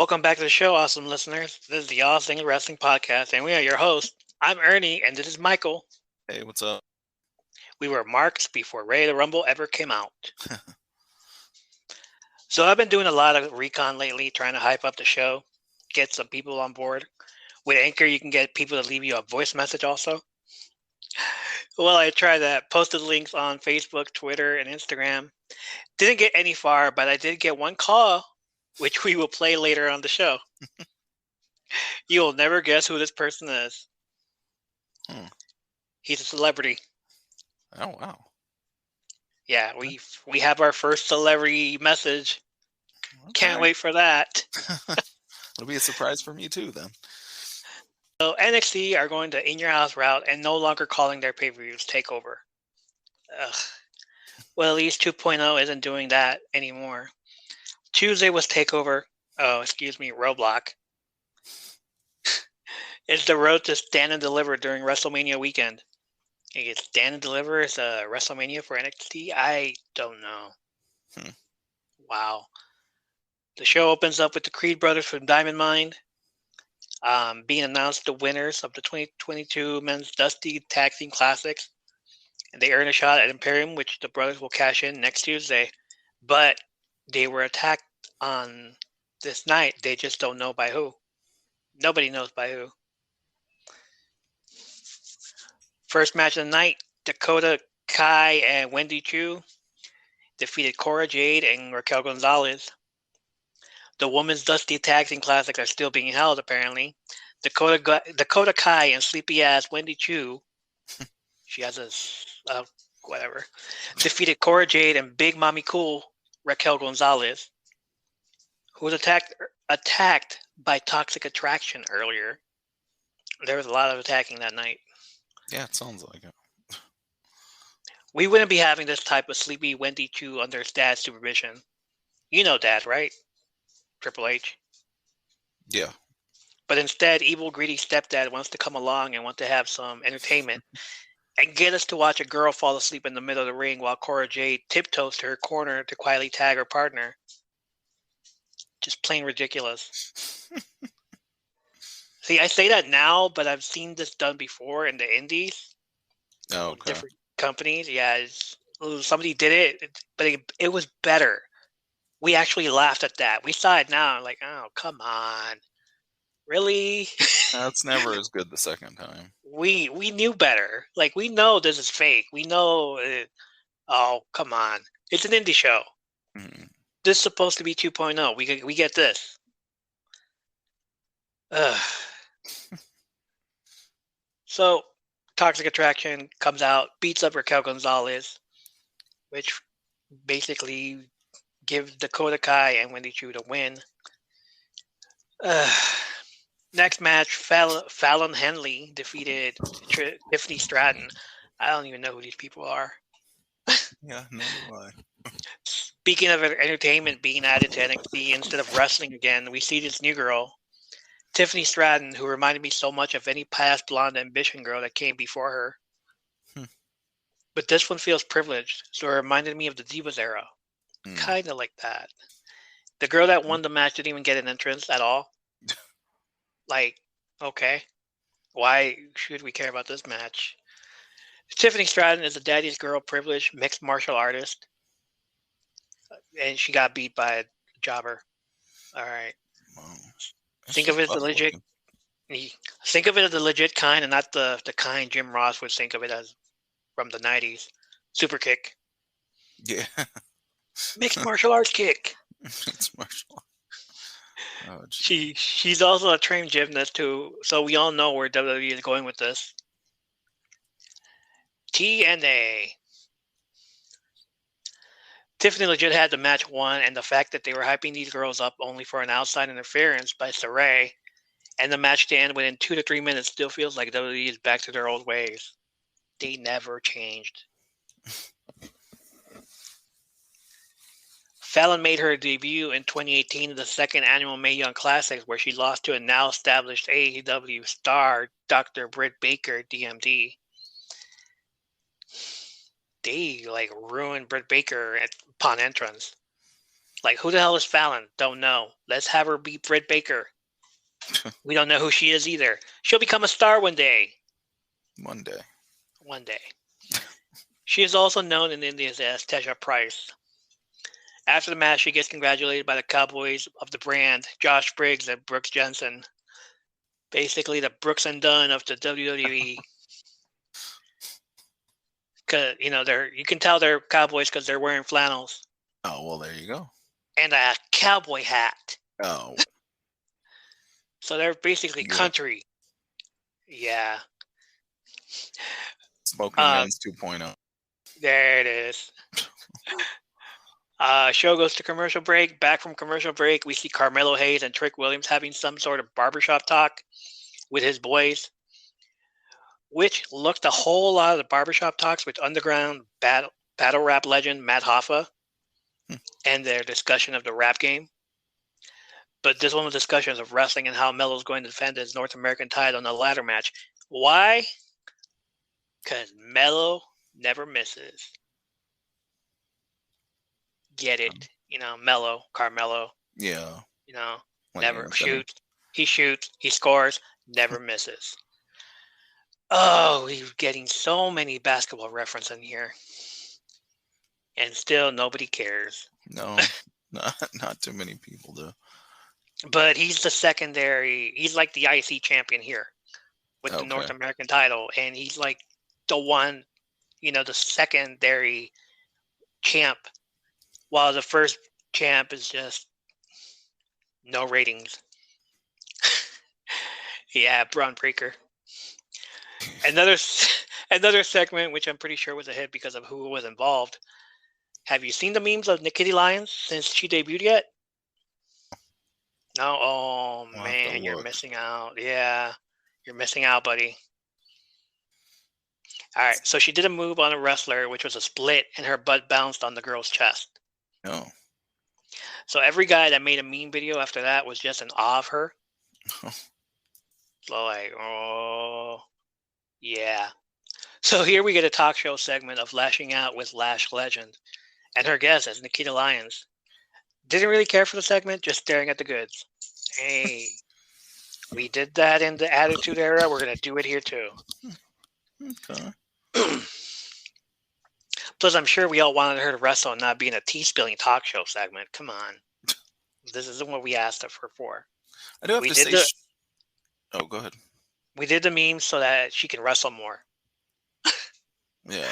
Welcome back to the show, awesome listeners. This is the All Things Wrestling Podcast, and we are your hosts. I'm Ernie, and this is Michael. Hey, what's up? We were marks before Ready to Rumble ever came out. So I've been doing a lot of recon lately, trying to hype up the show, get some people on board. With Anchor, you can get people to leave you a voice message also. Well, I tried that, posted links on Facebook, Twitter, and Instagram. Didn't get any far, but I did get one call, which we will play later on the show. You will never guess who this person is. He's a celebrity. Oh, wow. Yeah, we have our first celebrity message. Okay. Can't wait for that. It'll be a surprise for me too, then. So NXT are going the in-your-house route and no longer calling their pay-per-views TakeOver. Ugh. Well, at least 2.0 isn't doing that anymore. Tuesday was TakeOver. Oh, excuse me, Roadblock. It's the road to Stand and Deliver during WrestleMania weekend. Is Stand and Deliver is a WrestleMania for NXT? I don't know. Wow. The show opens up with the Creed brothers from Diamond Mine being announced the winners of the 2022 Men's Dusty Tag Team Classics. And they earn a shot at Imperium, which the brothers will cash in next Tuesday. But they were attacked on this night. They just don't know by who. Nobody knows by who. First match of the night, Dakota Kai and Wendy Chu defeated Cora Jade and Raquel Gonzalez. The Women's Dusty Tag Team Classics are still being held, apparently. Dakota Kai and sleepy-ass Wendy Chu, she has a, whatever, defeated Cora Jade and Big Mommy Cool Raquel Gonzalez, who was attacked by Toxic Attraction earlier. There was a lot of attacking that night. Yeah, it sounds like it. We wouldn't be having this type of sleepy Wendy Chu under his dad's supervision. You know Dad, right? Triple H. Yeah. But instead, evil, greedy stepdad wants to come along and want to have some entertainment and get us to watch a girl fall asleep in the middle of the ring while Cora Jade tiptoes to her corner to quietly tag her partner. Just plain ridiculous. See, I say that now, but I've seen this done before in the indies. Oh, okay. Different companies. Yeah, somebody did it, but it was better. We actually laughed at that. We saw it now. Like, oh, come on. Really? That's never as good the second time. We knew better. Like, we know this is fake. We know. Oh, come on. It's an indie show. Mm-hmm. This is supposed to be 2.0. We get this. So, Toxic Attraction comes out, beats up Raquel Gonzalez, which basically gives Dakota Kai and Wendy Chu the win. Next match, Fallon Henley defeated Tiffany Stratton. I don't even know who these people are. Yeah, no lie. Speaking of entertainment being added to NXT instead of wrestling again, we see this new girl, Tiffany Stratton, who reminded me so much of any past blonde ambition girl that came before her. But this one feels privileged, so it reminded me of the Divas era. Kind of like that. The girl that won the match didn't even get an entrance at all. Like, okay. Why should we care about this match? Tiffany Stratton is a daddy's girl privileged mixed martial artist. And she got beat by a jobber. All right. Wow. Think of it as the legit. Think of it as the legit kind, and not the kind Jim Ross would think of it as from the 90s. Super kick. Yeah. Mixed martial arts kick. Mixed martial arts. Oh, she's also a trained gymnast too, so we all know where WWE is going with this. TNA. Tiffany legit had the match won, and the fact that they were hyping these girls up only for an outside interference by Saray, and the match to end within 2 to 3 minutes still feels like WWE is back to their old ways. They never changed. Fallon made her debut in 2018 in the second annual Mae Young Classics, where she lost to a now established AEW star, Dr. Britt Baker, DMD. They ruined Britt Baker upon entrance. Like, who the hell is Fallon? Don't know. Let's have her beat Britt Baker. We don't know who she is either. She'll become a star one day. One day. One day. She is also known in India as Tesha Price. After the match, she gets congratulated by the cowboys of the brand, Josh Briggs and Brooks Jensen. Basically, the Brooks and Dunn of the WWE. Cause you can tell they're cowboys because they're wearing flannels. Oh, well, there you go. And a cowboy hat. Oh. So they're basically country. Yeah. Smoking Guns 2.0. There it is. Show goes to commercial break. Back from commercial break, we see Carmelo Hayes and Trick Williams having some sort of barbershop talk with his boys, which looked a whole lot of the barbershop talks with underground battle rap legend Matt Hoffa and their discussion of the rap game. But this one was discussions of wrestling and how Melo's going to defend his North American title in a ladder match. Why? Because Melo never misses. Get it? Melo, Carmelo. Yeah. Never shoots. He shoots. He scores. Never misses. Oh, we're getting so many basketball references in here. And still nobody cares. No, not too many people do. But he's the secondary. He's like the IC champion here with the North American title. And he's like the one, the secondary champ. While the first champ is just no ratings. Yeah, Braun Breaker. Another segment, which I'm pretty sure was a hit because of who was involved. Have you seen the memes of Nikki Lyons since she debuted yet? No? Oh, man, you're missing out. Yeah, you're missing out, buddy. All right, so she did a move on a wrestler, which was a split, and her butt bounced on the girl's chest. No. So every guy that made a meme video after that was just in awe of her. So like, oh, yeah. So here we get a talk show segment of Lashing Out with Lash Legend. And her guest is Nikita Lyons. Didn't really care for the segment, just staring at the goods. Hey, we did that in the Attitude Era. We're going to do it here too. Okay. Plus, I'm sure we all wanted her to wrestle and not be in a tea-spilling talk show segment. Come on. This isn't what we asked her for. I do have to say... Oh, go ahead. We did the memes so that she can wrestle more. Yeah.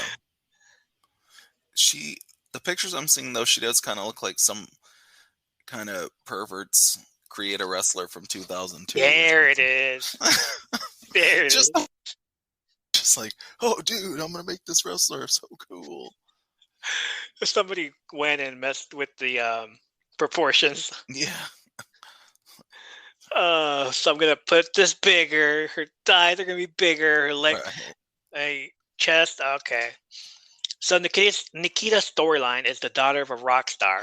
The pictures I'm seeing, though, she does kind of look like some kind of perverts create a wrestler from 2002. There it is. There it is. Just like, oh, dude, I'm going to make this wrestler so cool. Somebody went and messed with the proportions. Yeah. So I'm going to put this bigger. Her thighs are going to be bigger. Her leg, chest. Okay. So Nikita's storyline is the daughter of a rock star.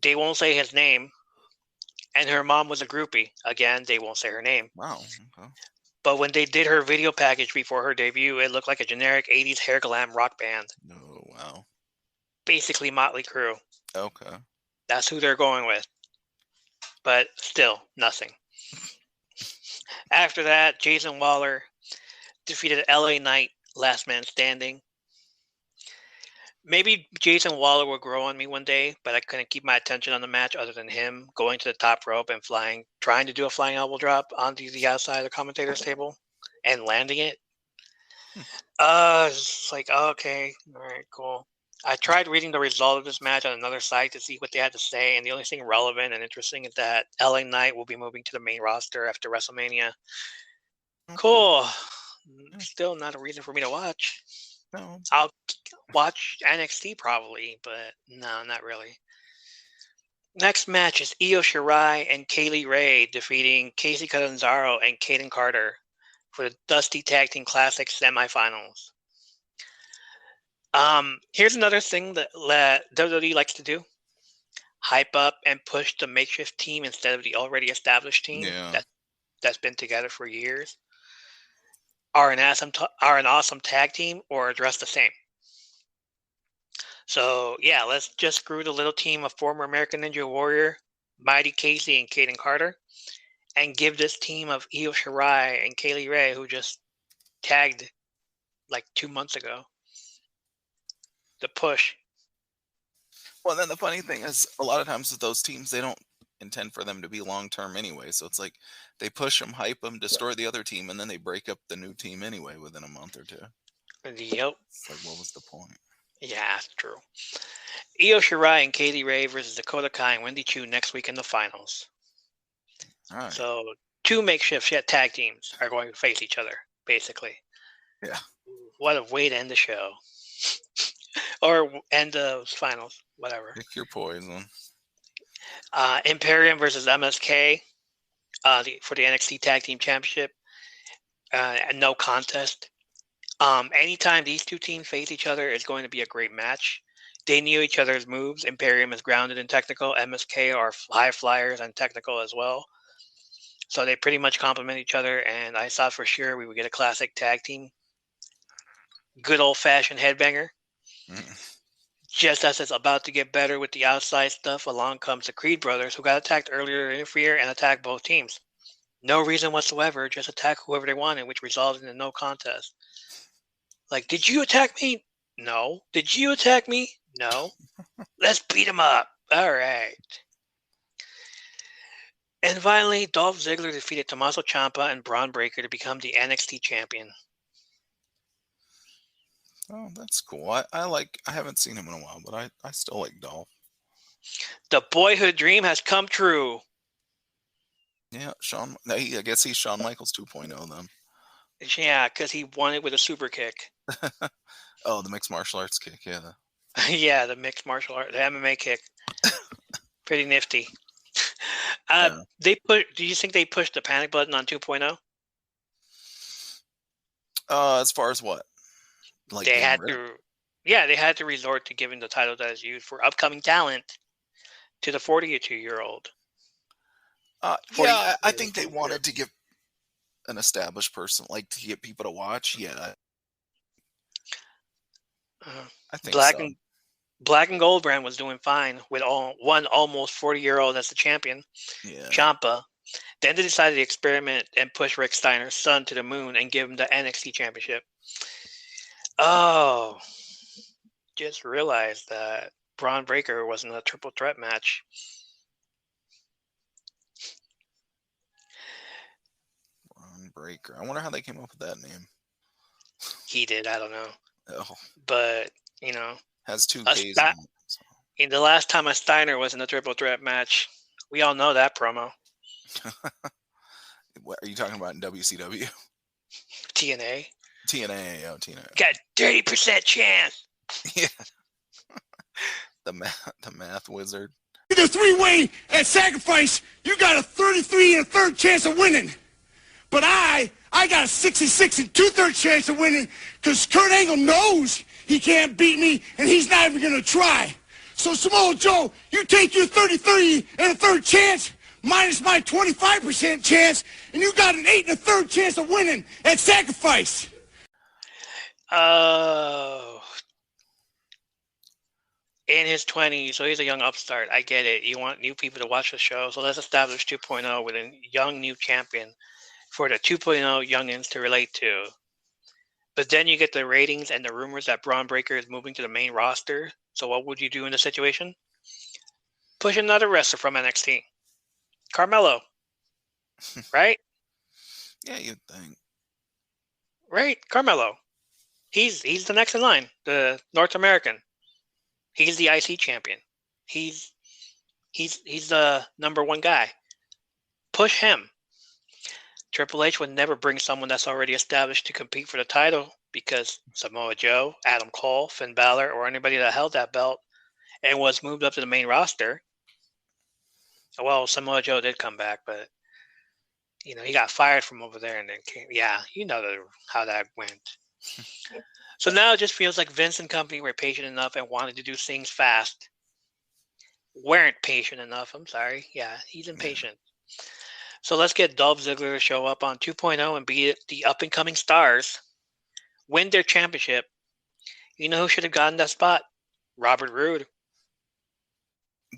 They won't say his name. And her mom was a groupie. Again, they won't say her name. Wow. Okay. But when they did her video package before her debut, it looked like a generic 80s hair glam rock band. Oh, wow. Basically Motley Crue. Okay. That's who they're going with. But still, nothing. After that, Jason Waller defeated LA Knight, last man standing. Maybe Jason Waller will grow on me one day, but I couldn't keep my attention on the match other than him going to the top rope and trying to do a flying elbow drop onto the outside of the commentator's table and landing it. It's like, okay, all right, cool. I tried reading the result of this match on another site to see what they had to say, and the only thing relevant and interesting is that LA Knight will be moving to the main roster after WrestleMania. Cool. Still not a reason for me to watch. No. I'll watch NXT probably, but no, not really. Next match is Io Shirai and Kaylee Ray defeating Casey Catanzaro and Kaden Carter for the Dusty Tag Team Classic semifinals. Here's another thing that WWE likes to do: hype up and push the makeshift team instead of the already established team that's been together for years. Are an awesome tag team or dress the same. So, yeah, let's just screw the little team of former American Ninja Warrior, Mighty Casey, and Kaden Carter, and give this team of Io Shirai and Kaylee Ray, who just tagged like 2 months ago, the push. Well, then the funny thing is, a lot of times with those teams, they don't intend for them to be long term anyway. So it's like they push them, hype them, destroy the other team, and then they break up the new team anyway within a month or two. Yep. It's like, what was the point? Yeah, that's true. Io Shirai and Kaylee Ray versus Dakota Kai and Wendy Chu next week in the finals. All right. So 2 makeshift tag teams are going to face each other, basically. Yeah. What a way to end the show. Or end the finals, whatever. Pick your poison. Imperium versus MSK for the NXT Tag Team Championship. No contest. Anytime these 2 teams face each other, it's going to be a great match. They knew each other's moves. Imperium is grounded and technical. MSK are high flyers and technical as well. So they pretty much complement each other, and I thought for sure we would get a classic tag team. Good old-fashioned headbanger. Just as it's about to get better with the outside stuff, along comes the Creed brothers, who got attacked earlier to interfere and attack both teams. No reason whatsoever, just attack whoever they wanted, which resulted in a no contest. Like, did you attack me? No. Did you attack me? No. Let's beat him up. All right. And finally, Dolph Ziggler defeated Tommaso Ciampa and Braun Breaker to become the NXT champion. Oh, that's cool. I haven't seen him in a while, but I still like Dolph. The boyhood dream has come true. Yeah, I guess he's Shawn Michaels 2.0 then. Yeah, because he won it with a super kick. Oh, the mixed martial arts kick, yeah. Yeah, the mixed martial art, the MMA kick. Pretty nifty. Yeah. Do you think they pushed the panic button on 2.0? As far as what? Like they had to resort to giving the title that is used for upcoming talent to the 42-year-old. Yeah, I think they wanted to give an established person, like to get people to watch. Yeah, I think Black and Gold brand was doing fine with one almost 40-year-old as the champion, Ciampa. Then they decided to experiment and push Rick Steiner's son to the moon and give him the NXT championship. Oh, just realized that Braun Breaker was in a triple threat match. Braun Breaker. I wonder how they came up with that name. He did. I don't know. Oh. But, has 2 Ks in it. So. The last time a Steiner was in a triple threat match, we all know that promo. What are you talking about in WCW? TNA. TNA. Got 30% chance. Yeah. the math wizard. The 3-way at Sacrifice, you got a 33 1/3 chance of winning. But I got a 66 2/3 chance of winning because Kurt Angle knows he can't beat me and he's not even going to try. So Samoa Joe, you take your 33 1/3 chance minus my 25% chance and you got an 8 1/3 chance of winning at Sacrifice. Oh. In his 20s, so he's a young upstart. I get it. You want new people to watch the show, so let's establish 2.0 with a young new champion for the 2.0 youngins to relate to. But then you get the ratings and the rumors that Braun Breaker is moving to the main roster. So what would you do in this situation? Push another wrestler from NXT. Carmelo. Right? Yeah, you'd think. Right? Carmelo. He's the next in line, the North American. He's the IC champion. He's the number 1 guy. Push him. Triple H would never bring someone that's already established to compete for the title because Samoa Joe, Adam Cole, Finn Balor, or anybody that held that belt and was moved up to the main roster. Well, Samoa Joe did come back, but he got fired from over there and then came. Yeah, how that went. So now it just feels like Vince and company were patient enough and wanted to do things fast. Weren't patient enough. I'm sorry. Yeah, he's impatient. So let's get Dolph Ziggler to show up on 2.0 and beat the up-and-coming stars. Win their championship. You know who should have gotten that spot? Robert Roode.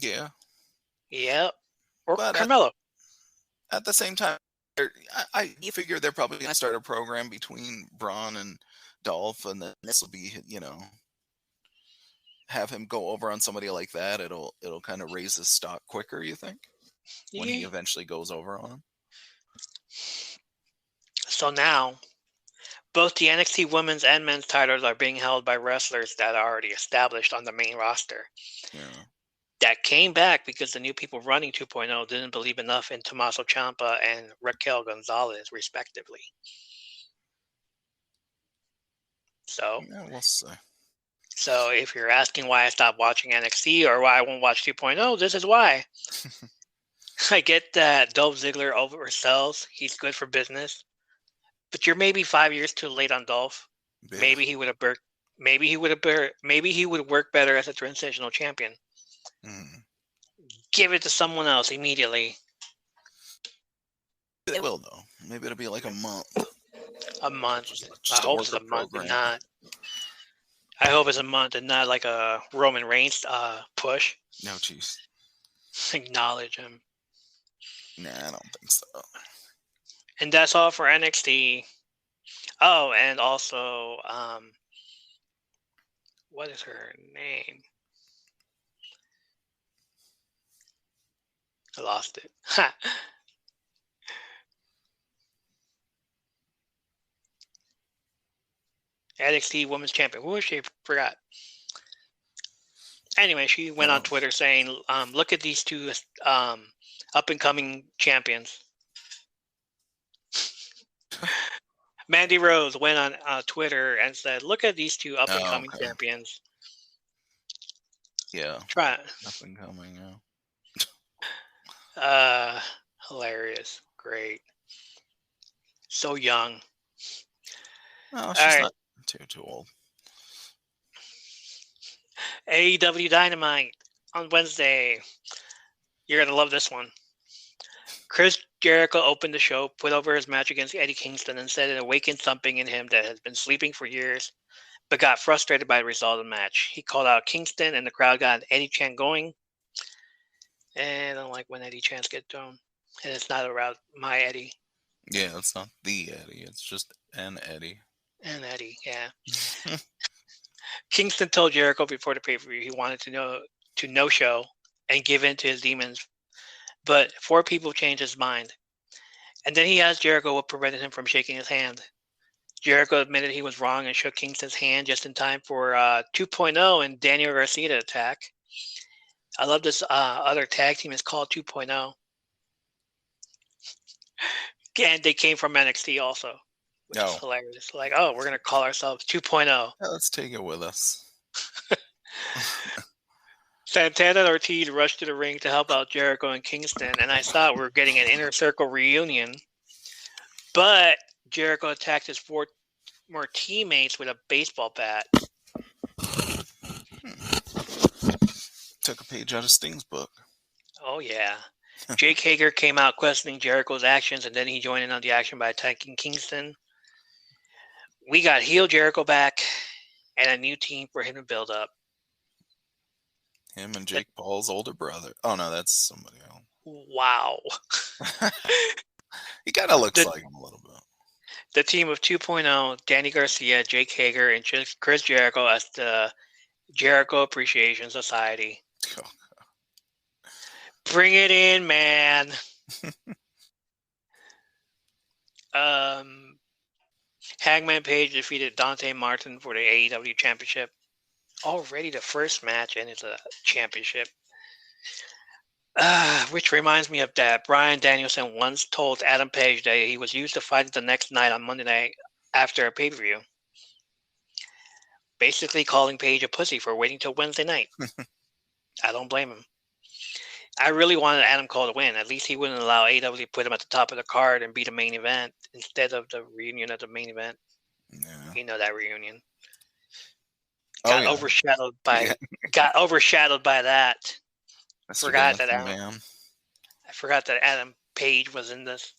Yeah. Yep. Or But Carmelo. at the same time, I figure they're probably going to start a program between Braun and Dolph, and then this will be, have him go over on somebody like that. It'll kind of raise his stock quicker, you think, when he Yeah. eventually goes over on him. So now, both the NXT women's and men's titles are being held by wrestlers that are already established on the main roster. Yeah. That came back because the new people running 2.0 didn't believe enough in Tommaso Ciampa and Raquel Gonzalez, respectively. So, Yeah, we'll see. so if you're asking why I stopped watching NXT or why I won't watch 2.0, this is why. I get that Dolph Ziggler oversells. He's good for business. But you're maybe 5 years too late on Dolph. Yeah. Maybe he would work better as a transitional champion. Give it to someone else immediately. It will, though. Maybe it'll be like a month. A month. Just I hope it's a month and not. I hope it's a month and not like a Roman Reigns push. No, jeez. Acknowledge him. Nah, I don't think so. And that's all for NXT. Oh, and also, what is her name? I lost it. NXT Women's Champion. Who was she? Forgot. Anyway, she went on Twitter saying, look at these two up-and-coming champions. Mandy Rose went on Twitter and said, look at these two up-and-coming champions. Yeah. Try it. Up-and-coming, yeah. Hilarious. Great. So young. No, she's not too old. AEW Dynamite on Wednesday. You're going to love this one. Chris Jericho opened the show, put over his match against Eddie Kingston, and said it awakened something in him that has been sleeping for years, but got frustrated by the result of the match. He called out Kingston, and the crowd got an Eddie chant going. And I don't like when Eddie chants get thrown. And it's not about my Eddie. Yeah, it's not the Eddie. It's just an Eddie. An Eddie, yeah. Kingston told Jericho before the pay-per-view he wanted to no-show and give in to his demons, but 4 people changed his mind. And then he asked Jericho what prevented him from shaking his hand. Jericho admitted he was wrong and shook Kingston's hand just in time for 2.0 and Daniel Garcia to attack. I love this other tag team is called 2.0. And they came from NXT also, which is hilarious. Like, oh, we're going to call ourselves 2.0. Yeah, let's take it with us. Santana and Ortiz rushed to the ring to help out Jericho and Kingston, and I thought we were getting an Inner Circle reunion. But Jericho attacked his 4 more teammates with a baseball bat. Took a page out of Sting's book. Oh, yeah. Jake Hager came out questioning Jericho's actions, and then he joined in on the action by attacking Kingston. We got heel Jericho back and a new team for him to build up. Him and Jake Paul's older brother. Oh, no, that's somebody else. Wow. He kind of looks like him a little bit. The team of 2.0, Danny Garcia, Jake Hager, and Chris Jericho as the Jericho Appreciation Society. Oh, bring it in, man. Hangman Page defeated Dante Martin for the AEW Championship. Already the first match, and it's a championship. Which reminds me of that. Bryan Danielson once told Adam Page that he was used to fight the next night on Monday night after a pay-per-view. Basically calling Page a pussy for waiting till Wednesday night. I don't blame him. I really wanted Adam Cole to win. At least he wouldn't allow AEW to put him at the top of the card and be the main event instead of the reunion at the main event. Yeah. You know that reunion. Got overshadowed by that. I forgot that Adam Page was in this.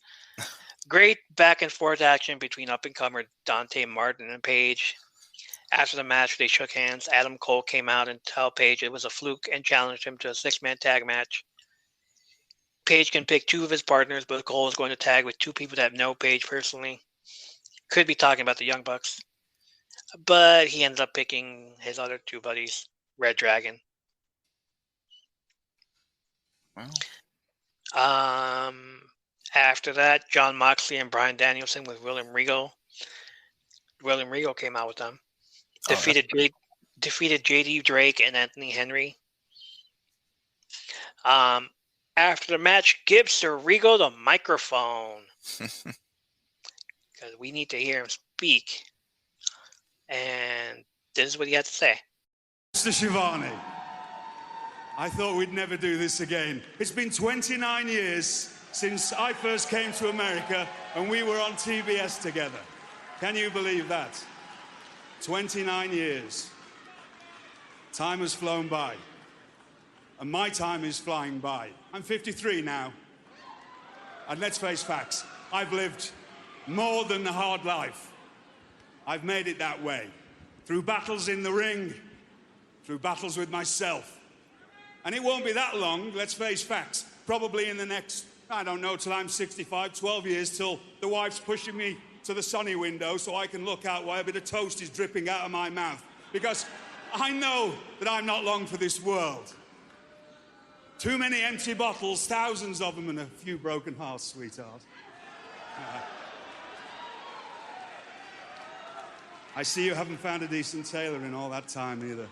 Great back and forth action between up and comer Dante Martin and Page. After the match, they shook hands. Adam Cole came out and told Page it was a fluke and challenged him to a 6-man tag match. Page can pick 2 of his partners, but Cole is going to tag with 2 people that know Page personally. Could be talking about the Young Bucks. But he ends up picking his other 2 buddies, Red Dragon. Wow. After that, Jon Moxley and Bryan Danielson with William Regal. William Regal came out with them. Defeated JD Drake and Anthony Henry. After the match, give Sir Regal the microphone. Because we need to hear him speak. And this is what he had to say. Mr. Shivani, I thought we'd never do this again. It's been 29 years since I first came to America and we were on TBS together. Can you believe that? 29 years. Time has flown by. And my time is flying by. I'm 53 now. And let's face facts. I've lived more than a hard life. I've made it that way. Through battles in the ring, through battles with myself. And it won't be that long, let's face facts. Probably in the next, I don't know, till I'm 65, 12 years, till the wife's pushing me to the sunny window so I can look out while a bit of toast is dripping out of my mouth. Because I know that I'm not long for this world. Too many empty bottles, thousands of them, and a few broken hearts, sweetheart. I see you haven't found a decent tailor in all that time either.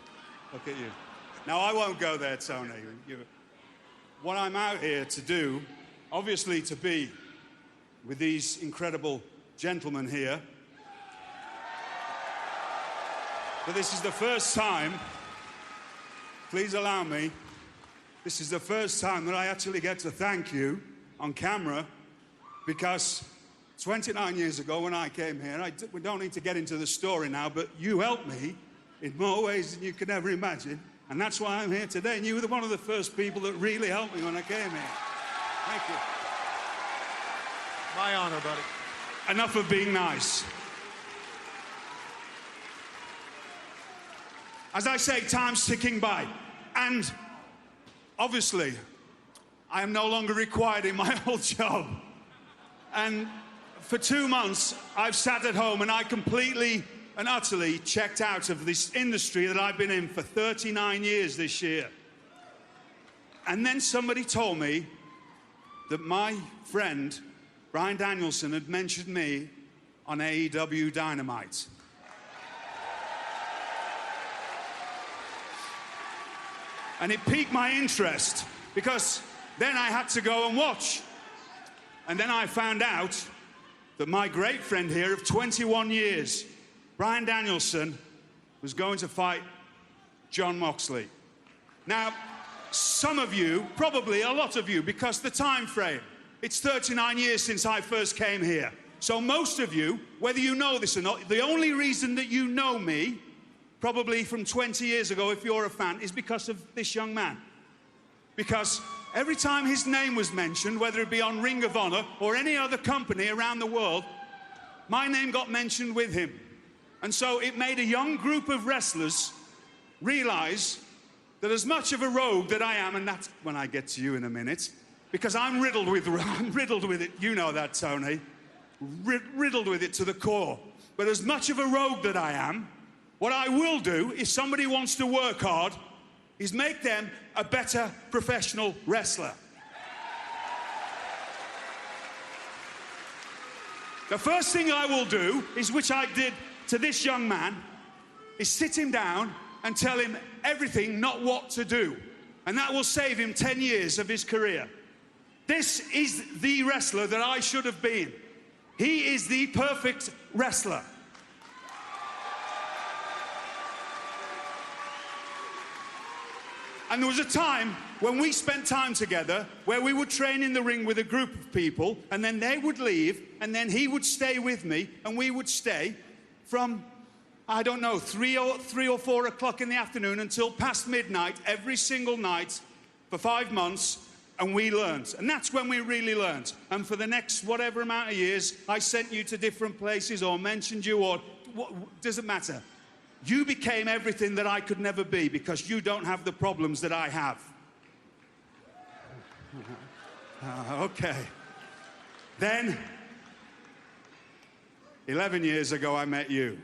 Look at you. Now, I won't go there, Tony. What I'm out here to do, obviously to be with these incredible gentlemen here. But this is the first time, please allow me, this is the first time that I actually get to thank you on camera, because 29 years ago when I came here, we don't need to get into the story now, but you helped me in more ways than you could ever imagine. And that's why I'm here today. And you were one of the first people that really helped me when I came here. Thank you. My honor, buddy. Enough of being nice. As I say, time's ticking by. And obviously, I am no longer required in my old job. And for 2 months, I've sat at home and I completely and utterly checked out of this industry that I've been in for 39 years this year. And then somebody told me that my friend, Bryan Danielson, had mentioned me on AEW Dynamite. And it piqued my interest, because then I had to go and watch. And then I found out that my great friend here of 21 years, Bryan Danielson, was going to fight Jon Moxley. Now, some of you, probably a lot of you, because the time frame, it's 39 years since I first came here. So most of you, whether you know this or not, the only reason that you know me, probably from 20 years ago, if you're a fan, is because of this young man. Because every time his name was mentioned, whether it be on Ring of Honor or any other company around the world, my name got mentioned with him. And so it made a young group of wrestlers realize that as much of a rogue that I am, and that's when I get to you in a minute, because I'm riddled with it, you know that, Tony, riddled with it to the core. But as much of a rogue that I am, what I will do, if somebody wants to work hard, is make them a better professional wrestler. The first thing I will do, is which I did to this young man, is sit him down and tell him everything, not what to do. And that will save him 10 years of his career. This is the wrestler that I should have been. He is the perfect wrestler. And there was a time when we spent time together where we would train in the ring with a group of people, and then they would leave, and then he would stay with me, and we would stay from, I don't know, 3 or 4 o'clock in the afternoon until past midnight every single night for 5 months, and we learned. And that's when we really learned. And for the next whatever amount of years, I sent you to different places or mentioned you, or doesn't matter. You became everything that I could never be because you don't have the problems that I have. Okay. Then, 11 years ago, I met you.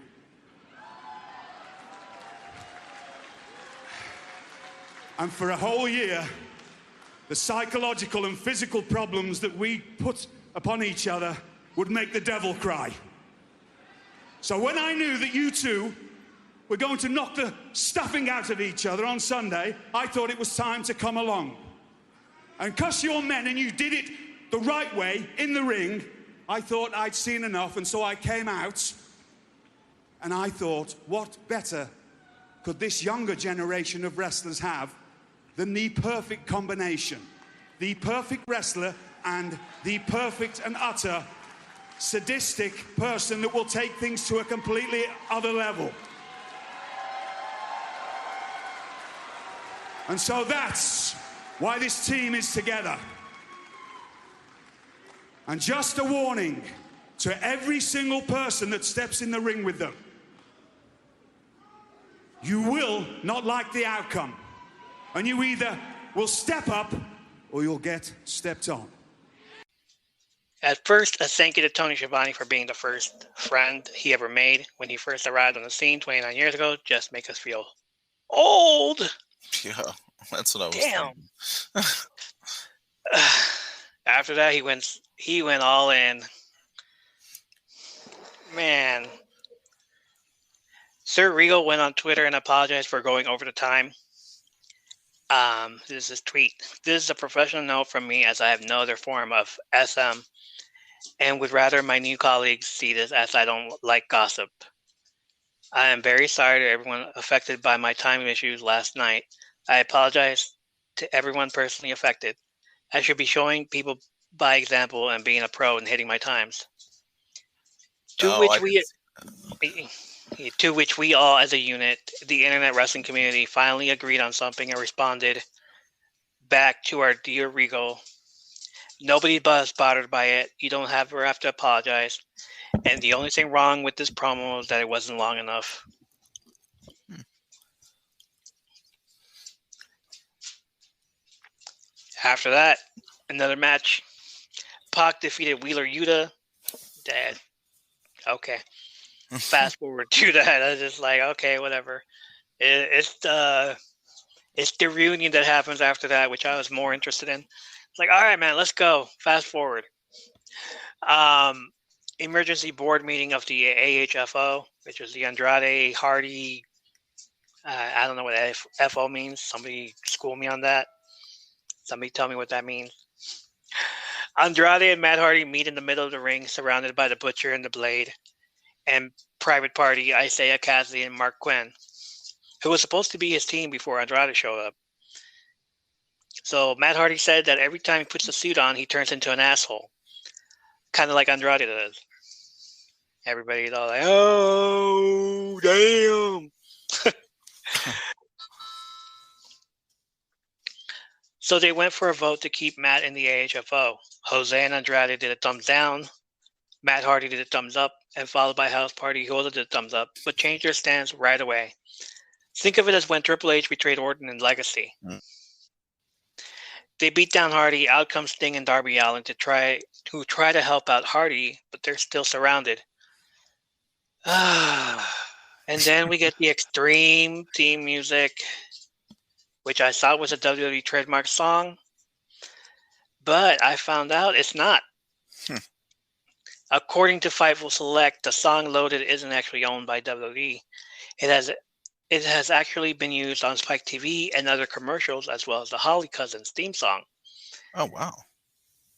And for a whole year, the psychological and physical problems that we put upon each other would make the devil cry. So when I knew that you two were going to knock the stuffing out of each other on Sunday, I thought it was time to come along. And because you're men and you did it the right way in the ring, I thought I'd seen enough, and so I came out and I thought, what better could this younger generation of wrestlers have than the perfect combination? The perfect wrestler and the perfect and utter sadistic person that will take things to a completely other level. And so that's why this team is together. And just a warning to every single person that steps in the ring with them. You will not like the outcome. And you either will step up or you'll get stepped on. At first, a thank you to Tony Schiavone for being the first friend he ever made when he first arrived on the scene 29 years ago. Just make us feel old. Yeah, that's what I was Damn. thinking. After that, he went all in. Man. Sir Regal went on Twitter and apologized for going over the time. This is his tweet. This is a professional note from me, as I have no other form of SM and would rather my new colleagues see this, as I don't like gossip. I am very sorry to everyone affected by my timing issues last night. I apologize to everyone personally affected. I should be showing people by example and being a pro and hitting my times. To which we all, as a unit, the internet wrestling community, finally agreed on something and responded back to our dear Regal. Nobody was bothered by it. You don't have to apologize. And the only thing wrong with this promo was that it wasn't long enough. After that, another match. Pac defeated Wheeler Yuta. Dead. Okay. Fast forward to that. I was just like, okay, whatever. It's the reunion that happens after that, which I was more interested in. It's like, all right, man, let's go. Fast forward. Emergency board meeting of the AHFO, which is the Andrade Hardy. I don't know what FO means. Somebody school me on that. Somebody tell me what that means. Andrade and Matt Hardy meet in the middle of the ring, surrounded by the Butcher and the Blade, and Private Party, Isaiah Cassidy, and Mark Quinn, who was supposed to be his team before Andrade showed up. So Matt Hardy said that every time he puts a suit on, he turns into an asshole, kind of like Andrade does. Everybody's all like, "Oh, damn!" So they went for a vote to keep Matt in the AHFO. Jose and Andrade did a thumbs down. Matt Hardy did a thumbs up, and followed by House Party, who also did a thumbs up, but changed their stance right away. Think of it as when Triple H betrayed Orton in Legacy. They beat down Hardy. Out comes Sting and Darby Allin who try to help out Hardy, but they're still surrounded. And then we get the Extreme theme music, which I thought was a WWE trademark song, but I found out it's not. According to Fightful Select, the song Loaded isn't actually owned by WWE. It has actually been used on Spike TV and other commercials, as well as the Holly Cousins theme song. Oh, wow.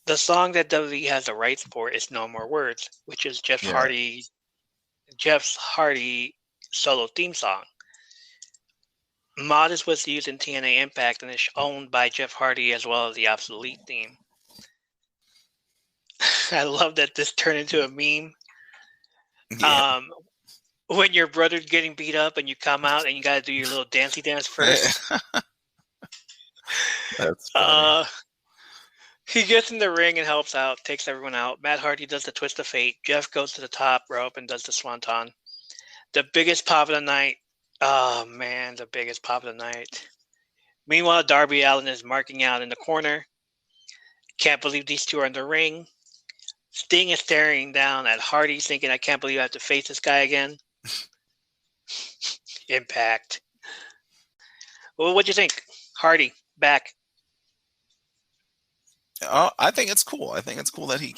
The song that WWE has the rights for is No More Words, which is Jeff Hardy's solo theme song. Modest was used in TNA Impact and is owned by Jeff Hardy, as well as the Obsolete theme. I love that this turned into a meme. Yeah. When your brother's getting beat up and you come out and you got to do your little dancey dance first. That's funny. He gets in the ring and helps out, takes everyone out. Matt Hardy does the twist of fate. Jeff goes to the top rope and does the swanton. The biggest pop of the night Oh man, the biggest pop of the night. Meanwhile, Darby Allin is marking out in the corner. Can't believe these two are in the ring. Sting is staring down at Hardy, thinking, I can't believe I have to face this guy again. Impact. Well, what'd you think? Hardy, back. I think it's cool. I think it's cool that he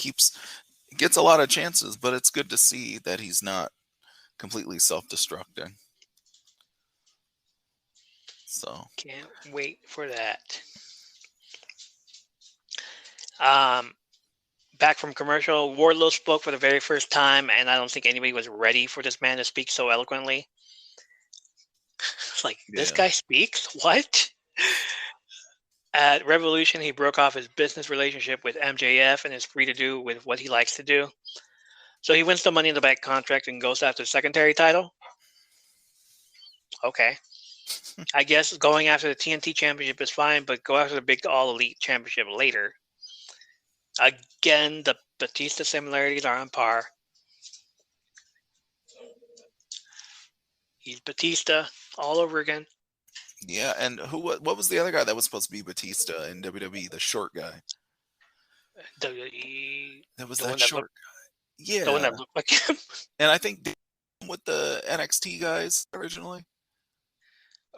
gets a lot of chances, but it's good to see that he's not completely self-destructing. So Can't wait for that. Back from commercial, Wardlow spoke for the very first time, and I don't think anybody was ready for this man to speak so eloquently. It's like, this guy speaks? What? At Revolution, he broke off his business relationship with MJF and is free to do with what he likes to do. So he wins the Money in the Bank contract and goes after the secondary title? Okay. I guess going after the TNT championship is fine, but go after the big All Elite championship later. Again, the Batista similarities are on par. He's Batista all over again. yeah, and what was the other guy that was supposed to be Batista in WWE? The short guy. WWE. That was The that one that short guy. Yeah. The one that looked like him. And I think with the NXT guys originally.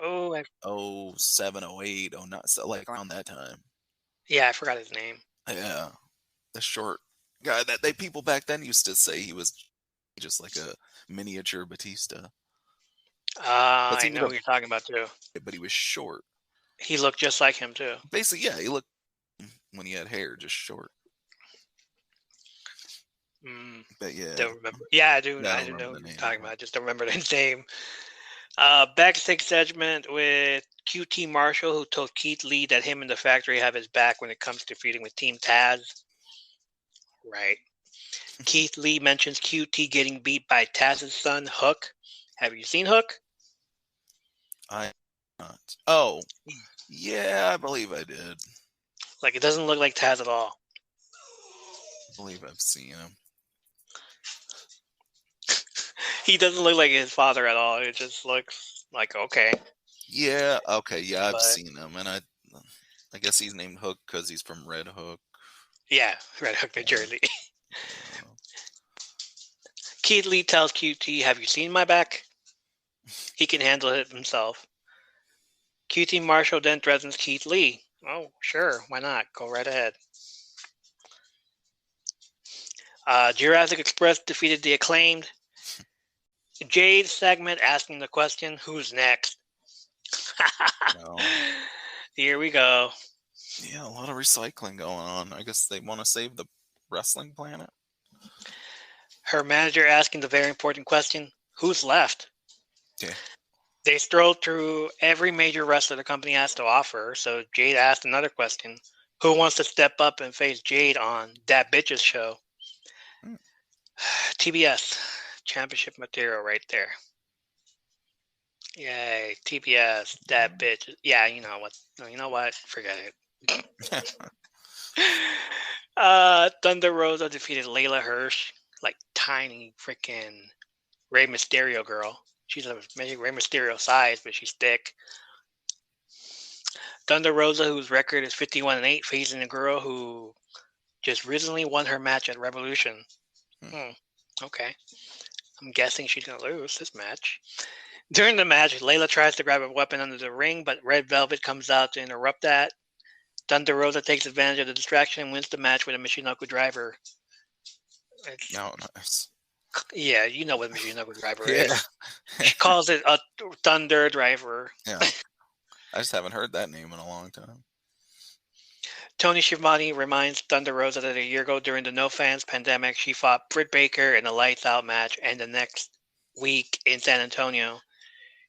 Oh, 07, 08, 09, so like around that time. yeah, I forgot his name. Yeah. The short guy that people back then used to say he was just like a miniature Batista. I know who you're talking about too. But he was short. He looked just like him too. Basically, yeah, he looked when he had hair, just short. But yeah. Don't remember. Yeah, I do. I don't know who you're talking about. I just don't remember his name. Backstage segment with QT Marshall, who told Keith Lee that him and the factory have his back when it comes to feuding with Team Taz. Right. Keith Lee mentions QT getting beat by Taz's son, Hook. Have you seen Hook? I not. Oh, yeah, I believe I did. Like, it doesn't look like Taz at all. I believe I've seen him. He doesn't look like his father at all. It just looks like, okay. Yeah, okay, yeah, I've seen him, and I guess he's named Hook because he's from Red Hook. Yeah, Red Hook, New Jersey. Keith Lee tells QT, have you seen my back? He can handle it himself. QT Marshall then threatens Keith Lee. Oh, sure, why not? Go right ahead. Jurassic Express defeated the Acclaimed. Jade segment asking the question, who's next? No. Here we go. Yeah, a lot of recycling going on. I guess they want to save the wrestling planet. Her manager asking the very important question, who's left? Yeah. They strolled through every major wrestler the company has to offer, so Jade asked another question. Who wants to step up and face Jade on That Bitches show? TBS. Championship material right there. Yay, TBS, That Bitch. Yeah, you know what? You know what? Forget it. Thunder Rosa defeated Layla Hirsch, like tiny freaking Rey Mysterio girl. She's a Rey Mysterio size, but she's thick. Thunder Rosa, whose record is 51-8, facing a girl who just recently won her match at Revolution. Okay. I'm guessing she's going to lose this match. During the match, Layla tries to grab a weapon under the ring, but Red Velvet comes out to interrupt that. Thunder Rosa takes advantage of the distraction and wins the match with a Michinoku driver. Nice. Yeah, you know what Michinoku driver is. She calls it a Thunder driver. Yeah. I just haven't heard that name in a long time. Tony Schiavone reminds Thunder Rosa that a year ago during the No Fans pandemic, she fought Britt Baker in a lights out match, and the next week in San Antonio,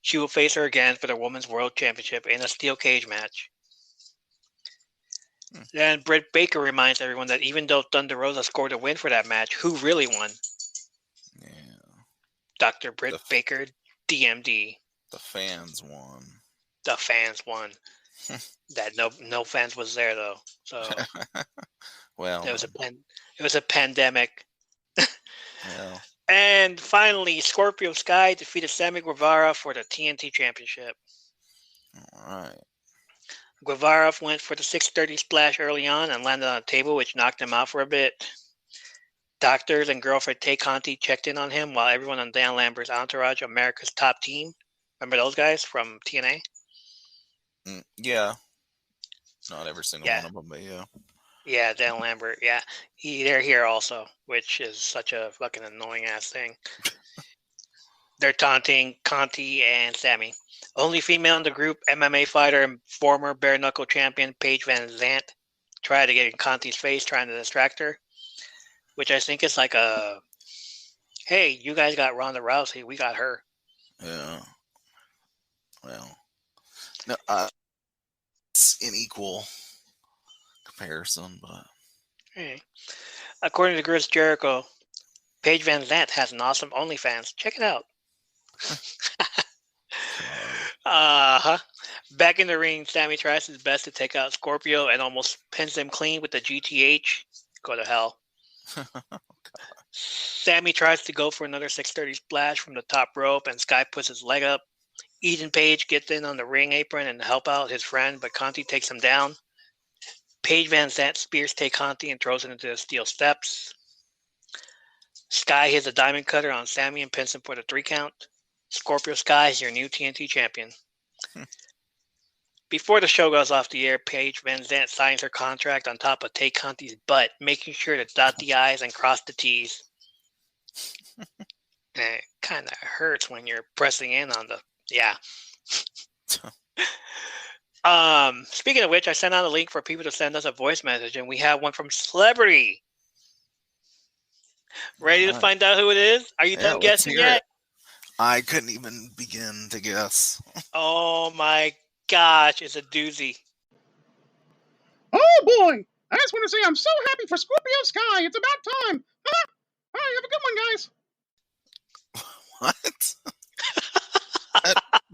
she will face her again for the Women's World Championship in a steel cage match. Then Britt Baker reminds everyone that even though Thunder Rosa scored a win for that match, who really won? Yeah. Dr. Britt Baker, DMD. The fans won. The fans won. That no fans was there though. So well, it was a pandemic. Well, And finally, Scorpio Sky defeated Sammy Guevara for the TNT Championship. All right. Guevara went for the 630 splash early on and landed on a table, which knocked him out for a bit. Doctors and girlfriend Tay Conti checked in on him while everyone on Dan Lambert's entourage, America's Top Team. Remember those guys from TNA? Yeah. Not every single Yeah. one of them, but yeah. Yeah, Dan Lambert. Yeah, they're here also, which is such a fucking annoying ass thing. They're taunting Conti and Sammy. Only female in the group, MMA fighter and former bare knuckle champion Paige Van Zant, tried to get in Conti's face, trying to distract her, which I think is like a, hey, you guys got Ronda Rousey, we got her. Yeah. Well, no, it's an equal comparison, but Hey. According to Chris Jericho, Paige Van Zant has an awesome OnlyFans. Check it out. Back in the ring, Sammy tries his best to take out Scorpio and almost pins him clean with the GTH. Go to hell. Sammy tries to go for another 630 splash from the top rope, and Sky puts his leg up. Ethan Page gets in on the ring apron and help out his friend, but Conti takes him down. Paige Van Zant spears Tay Conti and throws him into the steel steps. Sky hits a diamond cutter on Sammy and pins him for the 3 count. Scorpio Sky is your new TNT champion. Before the show goes off the air, Paige Van Zant signs her contract on top of Tay Conti's butt, making sure to dot the I's and cross the T's. And it kind of hurts when you're pressing in on the... Yeah. Speaking of which, I sent out a link for people to send us a voice message, and we have one from Celebrity. Ready to find out who it is? Are you done guessing yet? I couldn't even begin to guess. Oh my gosh, it's a doozy. Oh boy! I just want to say I'm so happy for Scorpio Sky. It's about time. All right, have a good one, guys. What?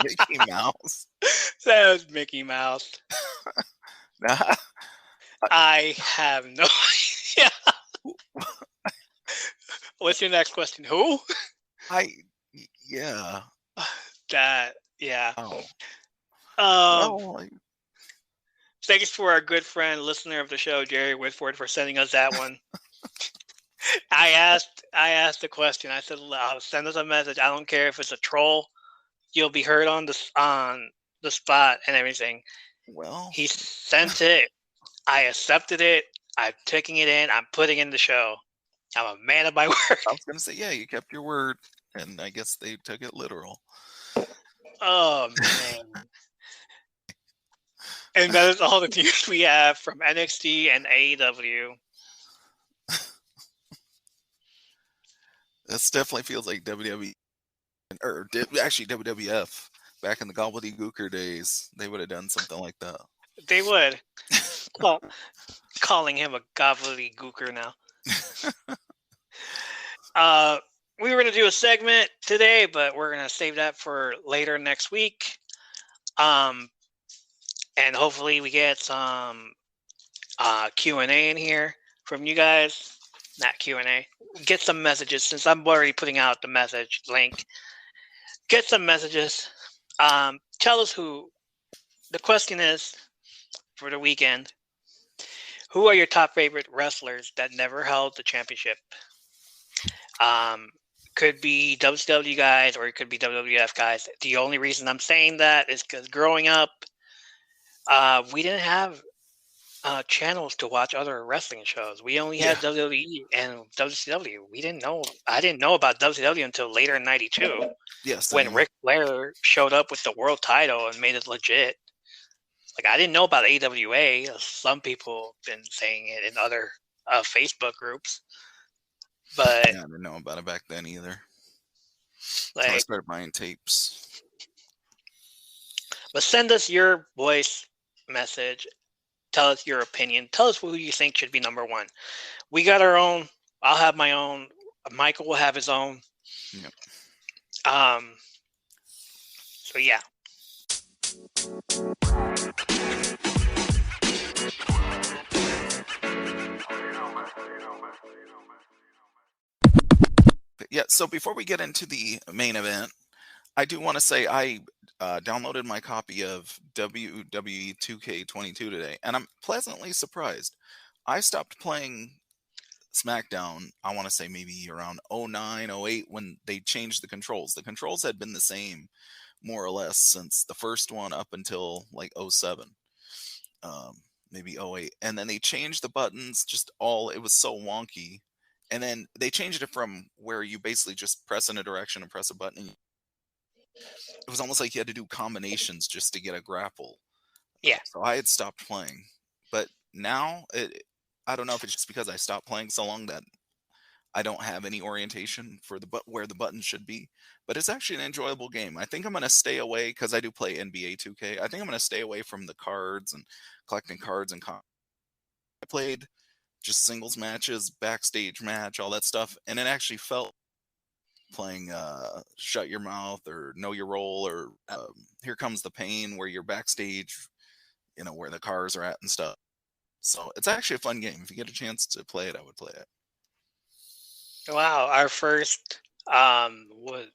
Mickey Mouse. That was Mickey Mouse. I have no idea. What's your next question? Who? Yeah. That, yeah. Oh. Thanks for our good friend, listener of the show, Jerry Whitford, for sending us that one. I asked the question. I said, send us a message. I don't care if it's a troll. You'll be heard on the spot and everything. Well, he sent it. I accepted it. I'm taking it in. I'm putting in the show. I'm a man of my word. I was going to say, yeah, you kept your word, and I guess they took it literal. Oh, man. And that is all the news we have from NXT and AEW. This definitely feels like WWE, or actually WWF, back in the gobbledygooker days. They would have done something like that. They would. Well, calling him a gobbledygooker now. We were going to do a segment today, but we're going to save that for later next week. And hopefully we get some Q&A in here from you guys. Not Q&A. Get some messages, since I'm already putting out the message link. Get some messages. Tell us who. The question is, for the weekend, who are your top favorite wrestlers that never held the championship? Could be WCW guys, or it could be WWF guys. The only reason I'm saying that is because growing up, we didn't have channels to watch other wrestling shows. We only had WWE and WCW. I didn't know about WCW until later in '92. Yes, when Ric Flair showed up with the world title and made it legit. Like, I didn't know about AWA. Some people have been saying it in other Facebook groups. But yeah, I didn't know about it back then either. Like, so I started buying tapes. But send us your voice message. Tell us your opinion. Tell us who you think should be number one. We got our own. I'll have my own. Michael will have his own. Yep. So yeah. Yeah, so before we get into the main event, I do want to say I downloaded my copy of WWE 2K22 today, and I'm pleasantly surprised. I stopped playing SmackDown, I want to say maybe around 09, 08 when they changed the controls. The controls had been the same more or less since the first one up until like 07, maybe 08. And then they changed the buttons, it was so wonky. And then they changed it from where you basically just press in a direction and press a button. It was almost like you had to do combinations just to get a grapple. Yeah. So I had stopped playing. But now, I don't know if it's just because I stopped playing so long that I don't have any orientation for where the buttons should be. But it's actually an enjoyable game. I think I'm going to stay away, because I do play NBA 2K. I think I'm going to stay away from the cards and collecting cards and I played just singles matches, backstage match, all that stuff. And it actually felt playing Shut Your Mouth or Know Your Role or Here Comes the Pain, where you're backstage, where the cars are at and stuff. So it's actually a fun game. If you get a chance to play it, I would play it. Wow, our first WWE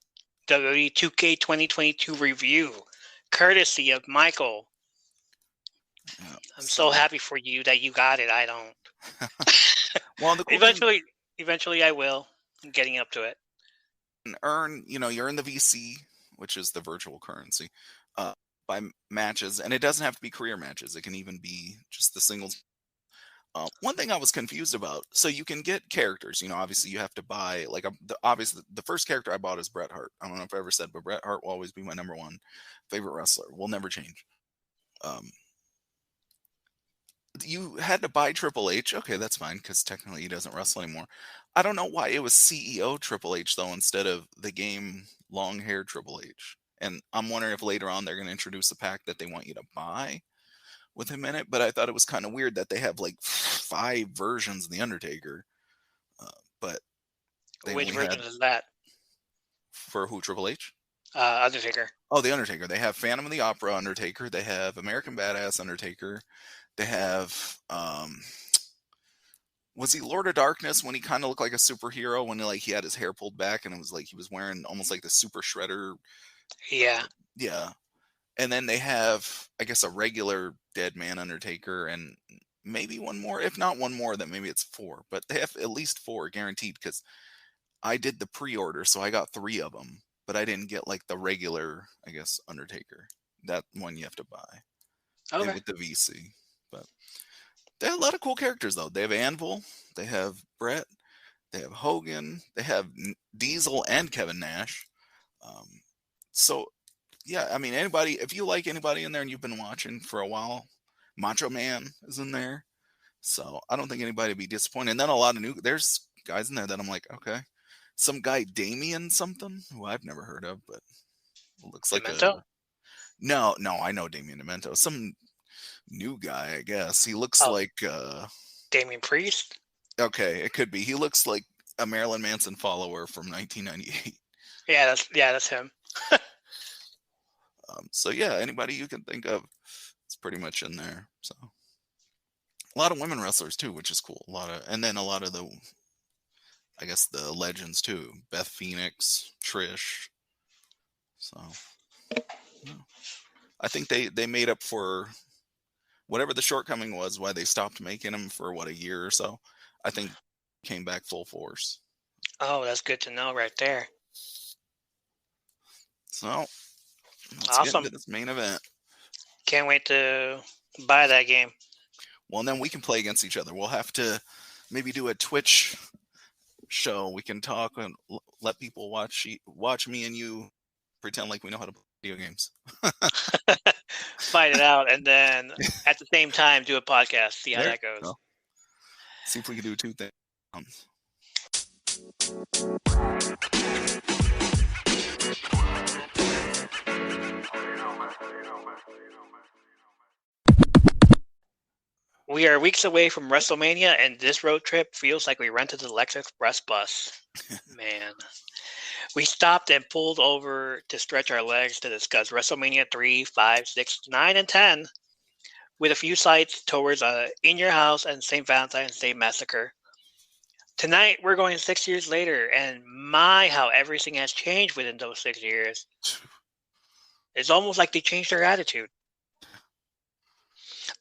2K22 review, courtesy of Michael. Yeah, I'm so happy for you that you got it. I don't. Well, the cool eventually I will. I'm getting up to it. Earn, you're in the VC, which is the virtual currency, by matches, and it doesn't have to be career matches. It can even be just the singles. One thing I was confused about, so you can get characters, obviously you have to buy, obviously the first character I bought is Bret Hart. I don't know if I ever said, but Bret Hart will always be my number one favorite wrestler. Will never change. You had to buy Triple H. Okay, that's fine, because technically he doesn't wrestle anymore. I don't know why it was CEO Triple H, though, instead of the game long-haired Triple H. And I'm wondering if later on they're going to introduce a pack that they want you to buy with him in it. But I thought it was kind of weird that they have like 5 versions of The Undertaker. But which version is that? For who, Triple H? Undertaker. Oh, The Undertaker. They have Phantom of the Opera Undertaker. They have American Badass Undertaker. They have, was he Lord of Darkness when he kind of looked like a superhero, when he had his hair pulled back and it was like he was wearing almost like the Super Shredder? Yeah. Yeah. And then they have, I guess, a regular Dead Man Undertaker and maybe one more. If not one more, then maybe it's 4. But they have at least 4 guaranteed, because I did the pre-order, so I got 3 of them. But I didn't get like the regular, I guess, Undertaker. That one you have to buy. Okay. With the VC. But they have a lot of cool characters, though. They have Anvil, they have Brett, they have Hogan, they have Diesel and Kevin Nash. So, yeah, I mean, if you like anybody in there and you've been watching for a while, Macho Man is in there. So I don't think anybody would be disappointed. And then there's guys in there that I'm like, okay. Some guy, Damien something, who I've never heard of, but looks Demento? like No, I know Damien Demento. Some new guy, I guess. He looks like Damien Priest? Okay, it could be. He looks like a Marilyn Manson follower from 1998. Yeah, that's him. So yeah, anybody you can think of, it's pretty much in there. So a lot of women wrestlers too, which is cool. And then a lot of the, I guess, the legends too. Beth Phoenix, Trish. So yeah. I think they made up for whatever the shortcoming was, why they stopped making them for a year or so. I think came back full force. Oh, that's good to know right there. So let's get into this main event. Can't wait to buy that game. Well, and then we can play against each other. We'll have to maybe do a Twitch show. We can talk and let people watch me and you pretend like we know how to play video games. Fight it out, and then at the same time do a podcast. See how that goes. See if we can do 2 things. We are weeks away from WrestleMania, and this road trip feels like we rented the Lex Express bus. Man. We stopped and pulled over to stretch our legs to discuss WrestleMania 3, 5, 6, 9, and 10, with a few sights towards In Your House and St. Valentine's Day Massacre. Tonight, we're going 6 years later, and my, how everything has changed within those 6 years. It's almost like they changed their attitude.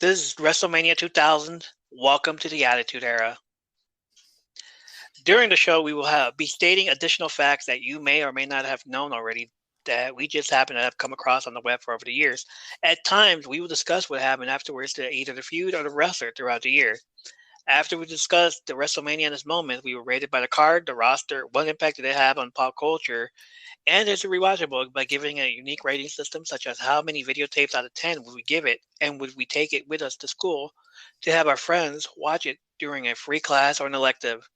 This is WrestleMania 2000. Welcome to the Attitude Era. During the show, we will be stating additional facts that you may or may not have known already that we just happen to have come across on the web for over the years. At times, we will discuss what happened afterwards to either the feud or the wrestler throughout the year. After we discussed the WrestleMania in this moment, we were rated by the card, the roster, what impact did it have on pop culture, and is it rewatchable by giving a unique rating system such as how many videotapes out of 10 would we give it, and would we take it with us to school to have our friends watch it during a free class or an elective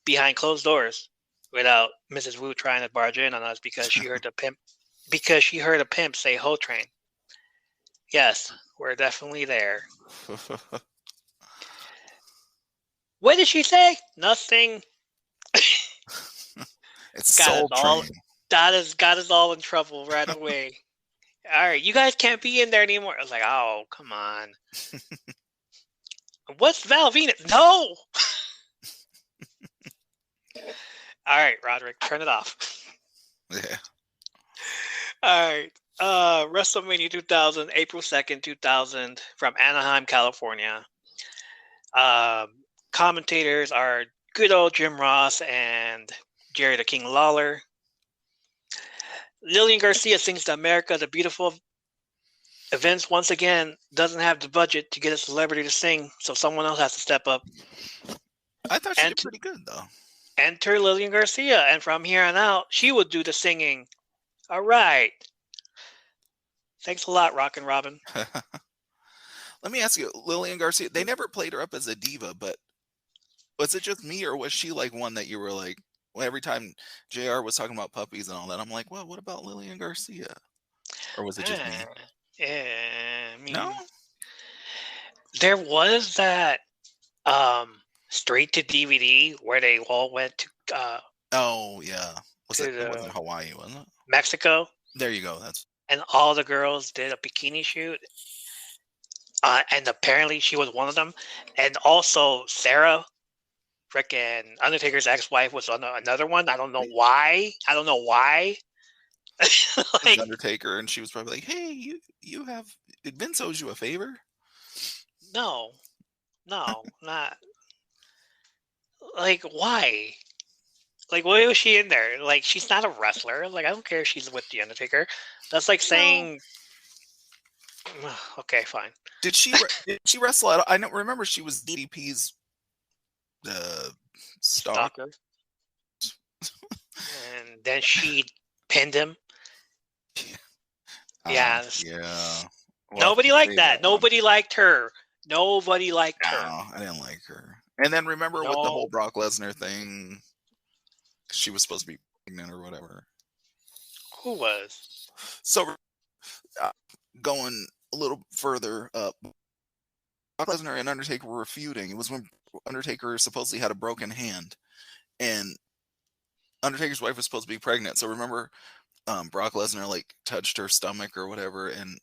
behind closed doors without Mrs. Wu trying to barge in on us because she heard a pimp say "Ho Train." Yes, we're definitely there. What did she say? Nothing. It's Soul Train. That has got us all in trouble right away. All right, you guys can't be in there anymore. I was like, oh, come on. What's Val Venus? No. All right, Roderick, turn it off. Yeah. All right. WrestleMania 2000, April 2nd, 2000, from Anaheim, California. Commentators are good old Jim Ross and Jerry the King Lawler. Lillian Garcia sings to America the Beautiful. Events once again doesn't have the budget to get a celebrity to sing, so someone else has to step up. I thought she did pretty good, though. Enter Lillian Garcia, and from here on out, she will do the singing. All right. Thanks a lot, Rockin' Robin. Let me ask you, Lillian Garcia, they never played her up as a diva, but was it just me, or was she like one that you were like, well, every time JR was talking about puppies and all that, I'm like, well, what about Lillian Garcia? Or was it just me? Yeah, I mean, No? There was that straight to DVD where they all went to Oh, yeah. It wasn't Hawaii, wasn't it? Mexico. There you go. And all the girls did a bikini shoot. And apparently she was one of them. And also Sarah, frickin' Undertaker's ex-wife, was on another one. I don't know why. Like, Undertaker, and she was probably like, hey, did Vince owes you a favor? No, not. Like, why? Like, why was she in there? Like, she's not a wrestler. Like, I don't care if she's with the Undertaker. That's like saying, okay, fine. Did she wrestle at? I don't remember. She was DDP's stalker. And then she pinned him. Yeah. Well, nobody liked that. Nobody liked her. Nobody liked her. No, I didn't like her. And then remember with the whole Brock Lesnar thing, she was supposed to be pregnant or whatever. Who was? So, going a little further up, Brock Lesnar and Undertaker were feuding. It was when Undertaker supposedly had a broken hand, and Undertaker's wife was supposed to be pregnant. So remember, Brock Lesnar like touched her stomach or whatever, and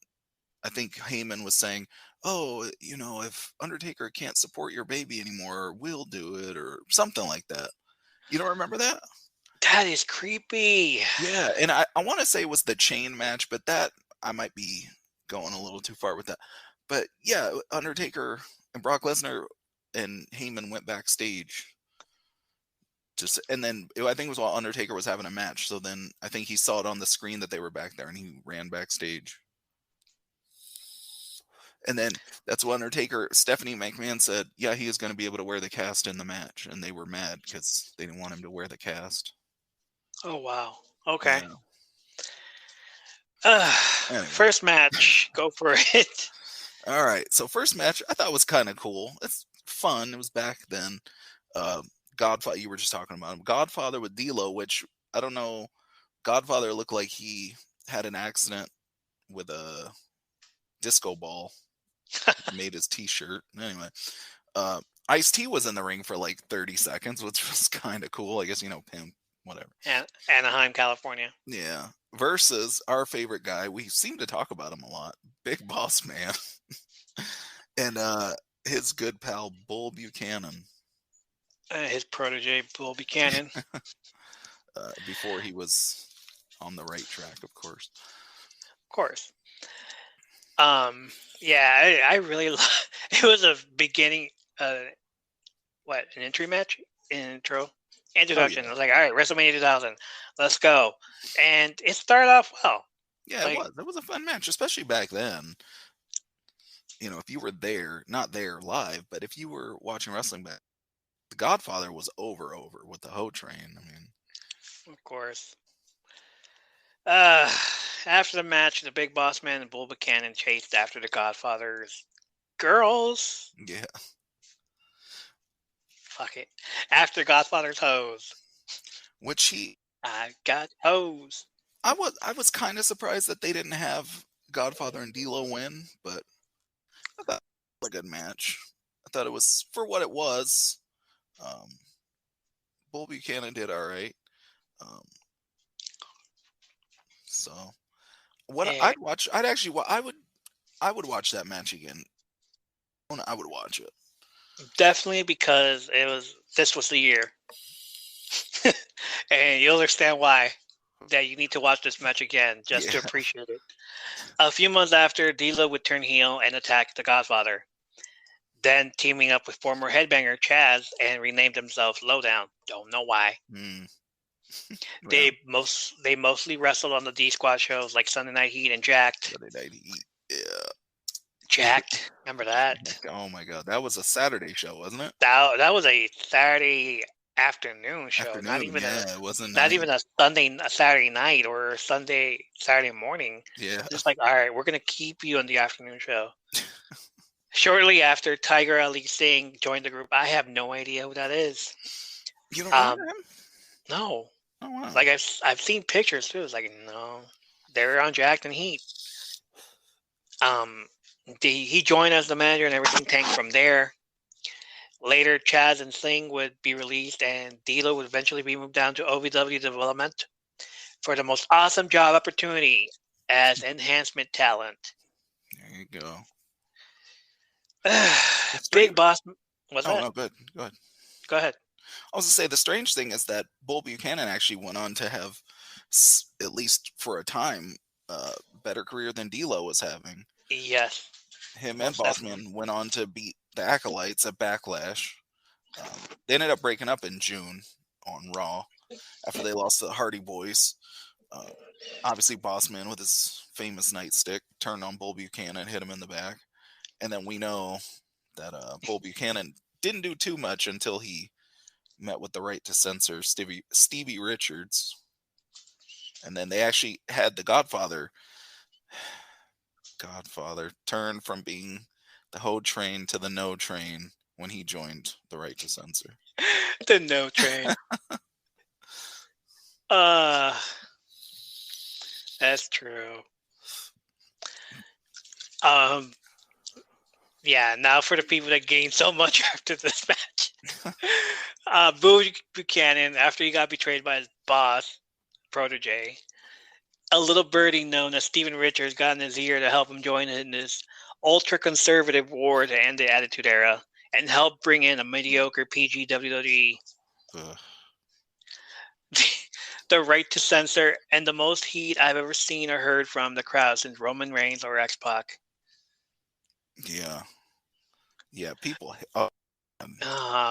I think Heyman was saying, oh, if Undertaker can't support your baby anymore, we'll do it, or something like that. You don't remember that? That is creepy. Yeah, and I want to say it was the chain match, but that I might be going a little too far with that. But yeah, Undertaker and Brock Lesnar and Heyman went backstage. And then I think it was while Undertaker was having a match. So then I think he saw it on the screen that they were back there, and he ran backstage. And then that's when Stephanie McMahon said, yeah, he is going to be able to wear the cast in the match. And they were mad because they didn't want him to wear the cast. Oh, wow. Okay. Yeah. Anyway. First match. Go for it. All right. So first match I thought was kind of cool. It's fun. It was back then. Godfather, you were just talking about him. Godfather with D'Lo, which I don't know. Godfather looked like he had an accident with a disco ball. Made his t-shirt. Anyway, Ice-T was in the ring for like 30 seconds, which was kind of cool. I guess, Pimp, whatever. Anaheim, California. Yeah. Versus our favorite guy. We seem to talk about him a lot. Big Boss Man. And his good pal, Bull Buchanan. His protege, Bull Buchanan. Before he was on the right track, of course. Of course. Yeah, I really it was a beginning, an entry match? Introduction. Oh, yeah. I was like, all right, WrestleMania 2000, let's go. And it started off well. Yeah, it was. It was a fun match, especially back then. If you were there, not there live, but if you were watching wrestling back, The Godfather was over with the Ho Train. I mean, Of course. After the match, the Big Boss Man and Bull Buchanan chased after the Godfather's girls. yeah. Fuck it. After Godfather's hoes. Which I got hoes. I was kind of surprised that they didn't have Godfather and D'Lo win, but I thought it was a good match. I thought it was, for what it was, Bull Buchanan did all right. So what Yeah. I would watch that match again. I would watch it. Definitely, because this was the year. And you'll understand why. That you need to watch this match again just to appreciate it. A few months after, D'Lo would turn heel and attack the Godfather. Then teaming up with former headbanger Chaz and renamed themselves Lowdown. Don't know why. They mostly wrestled on the D Squad shows like Sunday Night Heat and Jacked. Sunday Night Heat, yeah. Jacked, remember that? Oh my God, that was a Saturday show, wasn't it? That was a Saturday afternoon show. It wasn't not even a Saturday night or Saturday morning. Yeah. Just like, all right, we're gonna keep you on the afternoon show. Shortly after, Tiger Ali Singh joined the group. I have no idea who that is. You don't remember him? No. Oh wow. Like I've seen pictures too. It's like, no, they're on Jacked and Heat. He joined as the manager and everything tanked from there. Later, Chaz and Singh would be released, and D'Lo would eventually be moved down to OVW development for the most awesome job opportunity as enhancement talent. There you go. Big Boss. What's that? No, good. Go ahead. Go ahead. I was to say, the strange thing is that Bull Buchanan actually went on to have, at least for a time, better career than D'Lo was having. Yes. Him and Bossman went on to beat the Acolytes at Backlash. They ended up breaking up in June on Raw after they lost to the Hardy Boys. Obviously, Bossman, with his famous nightstick, turned on Bull Buchanan, hit him in the back. And then we know that Bull Buchanan didn't do too much until he met with the right to censor Stevie Richards. And then they actually had the Godfather turn from being the Ho Train to the No Train when he joined the right to censor. The No Train. That's true. Yeah, now for the people that gained so much after this match. Bull Buchanan, after he got betrayed by his boss, protege, a little birdie known as Steven Richards got in his ear to help him join in this ultra-conservative war to end the Attitude Era and help bring in a mediocre PG WWE. The right to censor and the most heat I've ever seen or heard from the crowd since Roman Reigns or X-Pac. Yeah, people. Oh,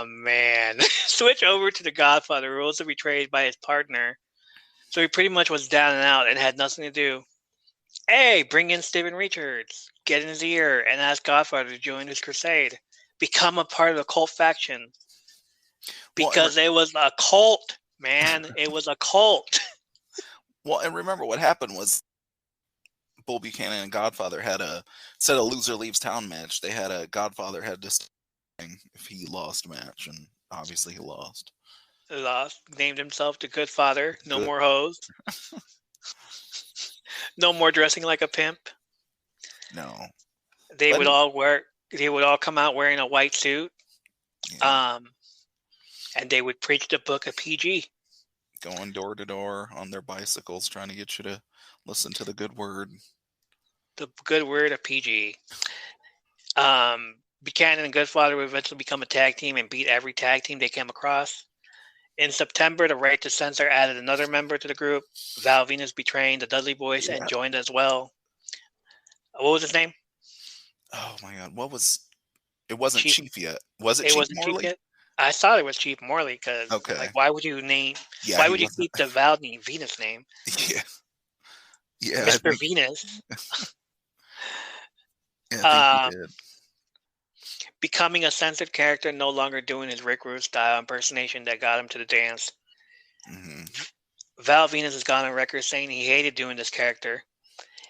man. Switch over to the Godfather, who was also betrayed by his partner. So he pretty much was down and out and had nothing to do. Hey, bring in Steven Richards, get in his ear, and ask Godfather to join his crusade. Become a part of the cult faction. Because it was a cult, man. It was a cult. Well, and remember what happened was Bull Buchanan and Godfather had instead of loser leaves town match, they had a Godfather had to if he lost match, and obviously he lost. Named himself the Good Father. No more hoes. No more dressing like a pimp. No. They would all come out wearing a white suit. Yeah. And they would preach the book of PG. Going door to door on their bicycles, trying to get you to listen to the good word. The good word of PG. Buchanan and Goodfather would eventually become a tag team and beat every tag team they came across. In September, the Right to Censor added another member to the group. Val Venus betraying the Dudley Boys and joined as well. What was his name? Oh my God, what was? It wasn't Chief- Chief yet. Was it It Chief wasn't Chief Morley? yet. I thought it was Chief Morley because, Okay. like, why would you name? Yeah, why he would you wasn't- keep the Val Venus name, Yeah, yeah, Mr. Venus? I think he did. Becoming a censored character, no longer doing his Rick Rude style impersonation that got him to the dance. hmm Val Venus has gone on record saying he hated doing this character,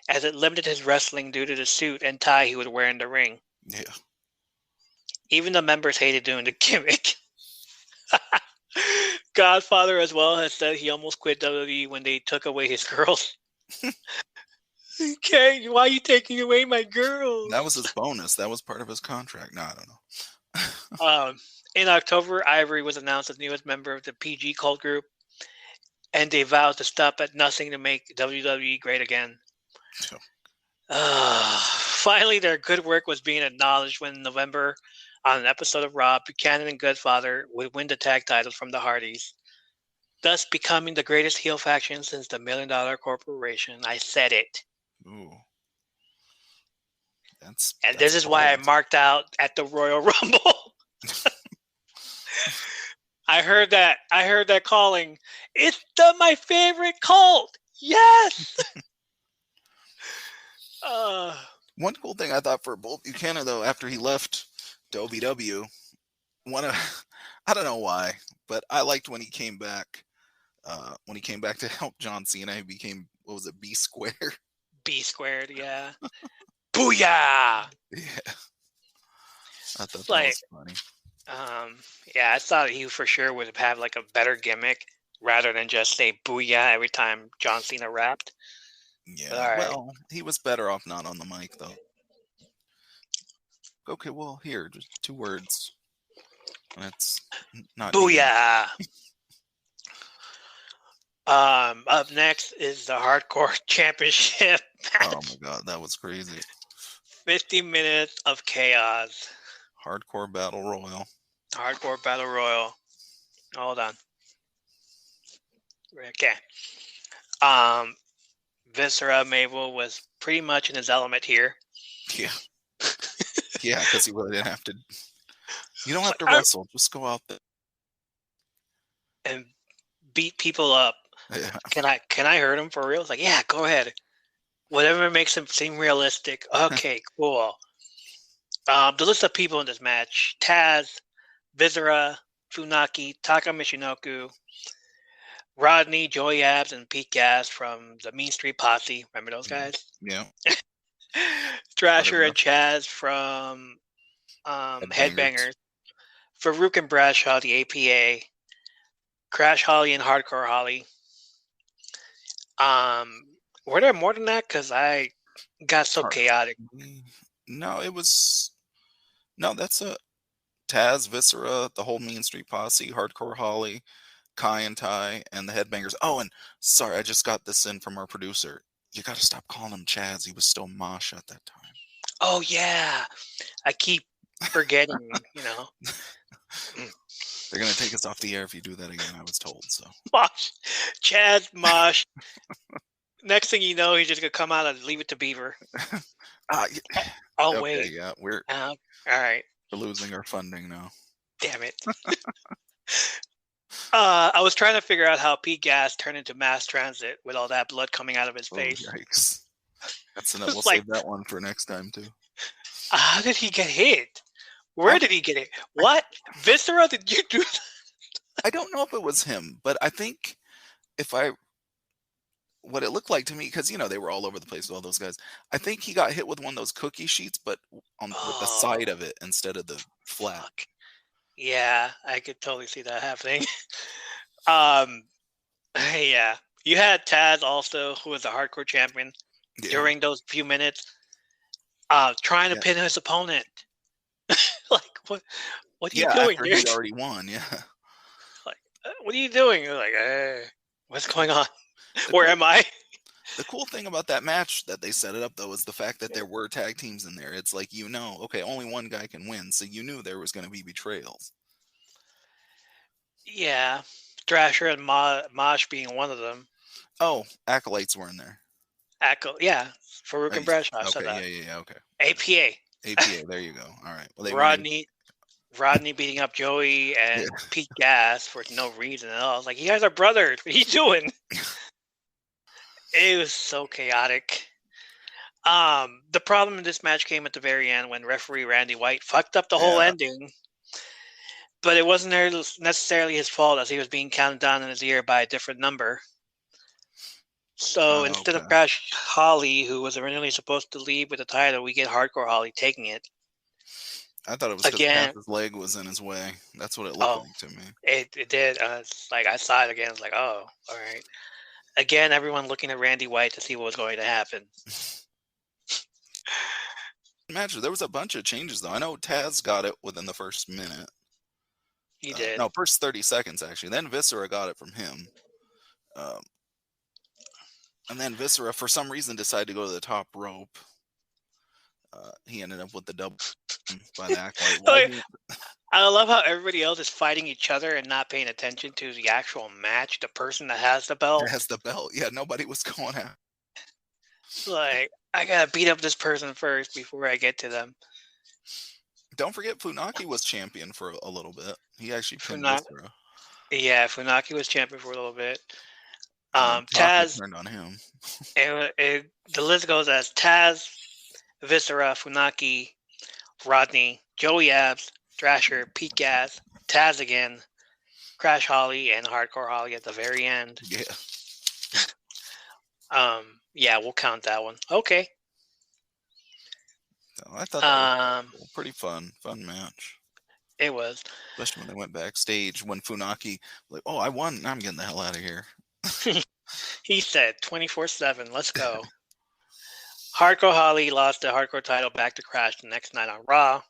as it limited his wrestling due to the suit and tie he would wear in the ring. Yeah. Even the members hated doing the gimmick. Godfather as well has said he almost quit WWE when they took away his girls. Okay, why are you taking away my girls? That was his bonus. That was part of his contract. No, I don't know. In October, Ivory was announced as newest member of the PG cult group, and they vowed to stop at nothing to make WWE great again. Finally, their good work was being acknowledged when in November, on an episode of Raw, Buchanan and Goodfather would win the tag titles from the Hardys, thus becoming the greatest heel faction since the $1 Million Corporation. I said it. Ooh. This is why I marked out at the Royal Rumble. I heard that calling. It's my favorite cult. Yes. One cool thing I thought for Bolt Buchanan, though, after he left OVW, I don't know why, but I liked when he came back. When he came back to help John Cena, he became, what was it, B Square? B Squared, yeah. Booyah! Yeah. I thought that like, was funny. Yeah, I thought he for sure would have like a better gimmick rather than just say booyah every time John Cena rapped. Yeah, right. Well, he was better off not on the mic, though. Okay, well, here, just 2 words. That's not booyah. Up next is the Hardcore Championship match. Oh my God, that was crazy. 50 minutes of chaos. Hardcore Battle Royal. Hardcore Battle Royal. Hold on. Okay. Viscera Mabel was pretty much in his element here. Yeah. Yeah, because he really didn't have to. You don't have to wrestle. Just go out there and beat people up. Yeah. Can I hurt him for real? It's like, yeah, go ahead. Whatever makes him seem realistic. Okay, cool. The list of people in this match: Taz, Viscera, Funaki, Taka Michinoku, Rodney, Joey Abs, and Pete Gas from the Mean Street Posse. Remember those guys? Yeah. Thrasher and Chaz from Headbangers. Farouk and Bradshaw, the APA. Crash Holly and Hardcore Holly. Were there more than that? Because I got so chaotic. No, it was. No, that's a Taz, Viscera, the whole Mean Street Posse, Hardcore Holly, Kai and Ty, and the Headbangers. Oh, and sorry, I just got this in from our producer. You got to stop calling him Chaz. He was still Mosh at that time. Oh, yeah. I keep forgetting, you know. They're going to take us off the air if you do that again, I was told. So Mosh. Chaz, Mosh. Next thing you know, he's just going to come out and leave it to Beaver. Oh, okay, wait. Yeah, we're all right. We're losing our funding now. Damn it. I was trying to figure out how Pete Gas turned into mass transit with all that blood coming out of his face. Yikes. That's enough. We'll like, save that one for next time, too. How did he get hit? Where did he get hit? What? Viscera, did you do that? I don't know if it was him, but I think what it looked like to me, because, they were all over the place with all those guys. I think he got hit with one of those cookie sheets, but with the side of it instead of the flat. Fuck. Yeah, I could totally see that happening. Yeah. You had Taz also, who was a hardcore champion, during those few minutes, trying to pin his opponent. Like, what are you doing, after dude? he already won, yeah. Like, what are you doing? You're like, what's going on? Where am I? The cool thing about that match that they set it up, though, is the fact that there were tag teams in there. It's like, okay, only one guy can win, so you knew there was going to be betrayals. Yeah, Thrasher and Mosh being one of them. Oh, Acolytes were in there. Yeah, Farouk and Bradshaw. I said that. Yeah, okay. APA. APA, there you go. All right. Well, Rodney beating up Joey and Pete Gas for no reason at all. I was like, you guys are brothers. What are you doing? It was so chaotic. The problem in this match came at the very end when referee Randy White fucked up the whole ending. But it wasn't necessarily his fault, as he was being counted down in his ear by a different number. So instead of Crash Holly, who was originally supposed to leave with the title, we get Hardcore Holly taking it. I thought it was because his leg was in his way. That's what it looked like to me. It did. It's like I saw it again. I was like, oh, all right. Again, everyone looking at Randy White to see what was going to happen. Match. There was a bunch of changes, though. I know Taz got it within the first minute. He did. No, first 30 seconds, actually. Then Viscera got it from him. And then Viscera, for some reason, decided to go to the top rope. He ended up with the double by the Acolyte. I love how everybody else is fighting each other and not paying attention to the actual match. The person that has the belt. Yeah, nobody was going out. Like, I gotta beat up this person first before I get to them. Don't forget, Funaki was champion for a little bit. He actually pinned Viscera. Yeah, Funaki was champion for a little bit. Taz turned on him. The list goes as Taz, Viscera, Funaki, Rodney, Joey Abs, Thrasher, Pete Gas, Taz again, Crash Holly, and Hardcore Holly at the very end. Yeah. Yeah, we'll count that one. Okay. So I thought that was a pretty fun match. It was. Especially when they went backstage when Funaki like, oh, I won. I'm getting the hell out of here. He said 24/7. Let's go. Hardcore Holly lost the Hardcore title back to Crash the next night on Raw.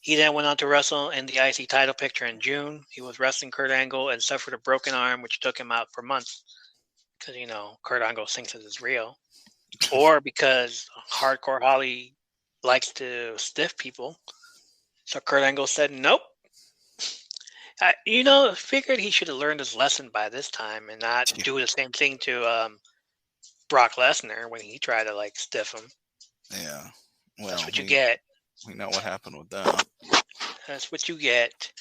He then went on to wrestle in the IC title picture in June. He was wrestling Kurt Angle and suffered a broken arm, which took him out for months. Because, Kurt Angle thinks it is real. Or because Hardcore Holly likes to stiff people. So Kurt Angle said, nope. Figured he should have learned his lesson by this time and not do the same thing to Brock Lesnar when he tried to, stiff him. Yeah. Well, that's what you get. We know what happened with that. That's what you get.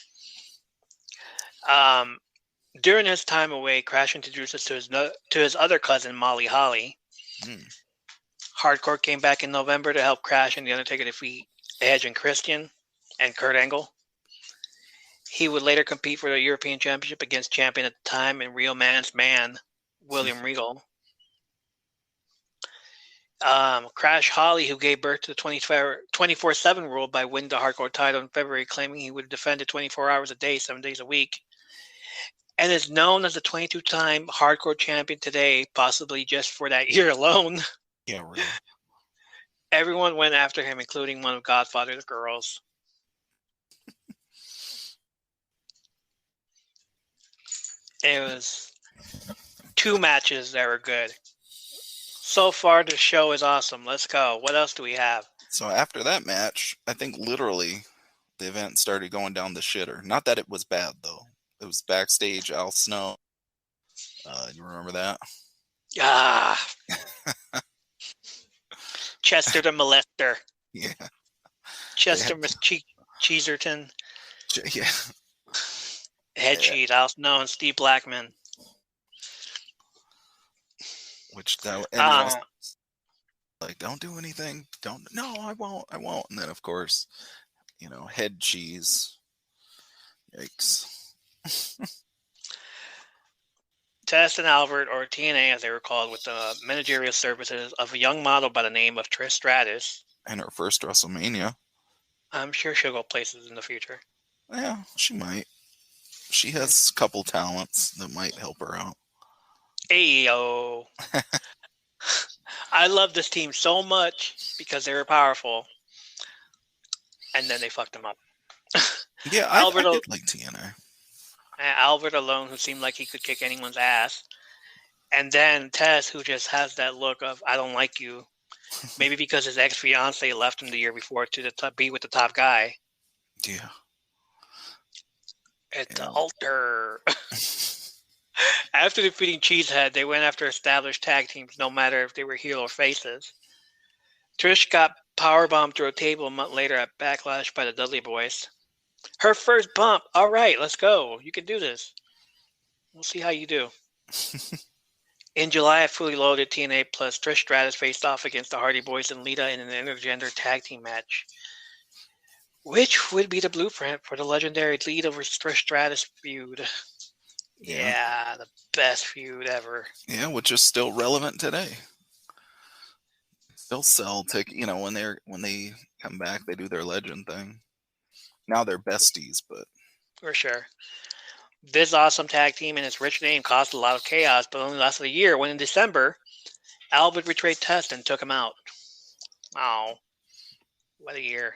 During his time away, Crash introduced us to his other cousin, Molly Holly. Hardcore came back in November to help Crash and The Undertaker defeat Edge and Christian and Kurt Angle. He would later compete for the European Championship against champion at the time and Real Man's Man, William Regal. Crash Holly, who gave birth to the 24/7 rule by winning the Hardcore title in February, claiming he would defend it 24 hours a day, 7 days a week, and is known as the 22-time Hardcore champion today, possibly just for that year alone. Yeah, really. Everyone went after him, including one of Godfather's girls. It was 2 matches that were good. So far, the show is awesome. Let's go. What else do we have? So after that match, I think literally the event started going down the shitter. Not that it was bad, though. It was backstage, Al Snow. You remember that? Chester the Molester. Yeah. Chester Cheeserton. Yeah. Head Cheese, Al Snow, and Steve Blackman. Which don't do anything. No, I won't. And then of course, Head Cheese. Yikes. Tess and Albert, or TNA as they were called, with the managerial services of a young model by the name of Trish Stratus. And her first WrestleMania. I'm sure she'll go places in the future. Yeah, she might. She has a couple talents that might help her out. Ayo. I love this team so much because they were powerful. And then they fucked them up. Yeah, I did like TNA. Albert alone, who seemed like he could kick anyone's ass. And then Tess, who just has that look of I don't like you, maybe because his ex-fiance left him the year before to be with the top guy. Yeah. At the altar. After defeating Cheesehead, they went after established tag teams, no matter if they were heel or faces. Trish got powerbombed through a table a month later at Backlash by the Dudley Boys. Her first bump. All right, let's go. You can do this. We'll see how you do. In July, at Fully Loaded, TNA plus Trish Stratus faced off against the Hardy Boys and Lita in an intergender tag team match, which would be the blueprint for the legendary Lita versus Trish Stratus feud. Yeah, the best feud ever. Yeah, which is still relevant today. Still sell tickets. You know, when they come back, they do their legend thing. Now they're besties, but for sure. This awesome tag team and its rich name caused a lot of chaos, but only lasted a year when in December, Albert betrayed Test and took him out. Oh, what a year.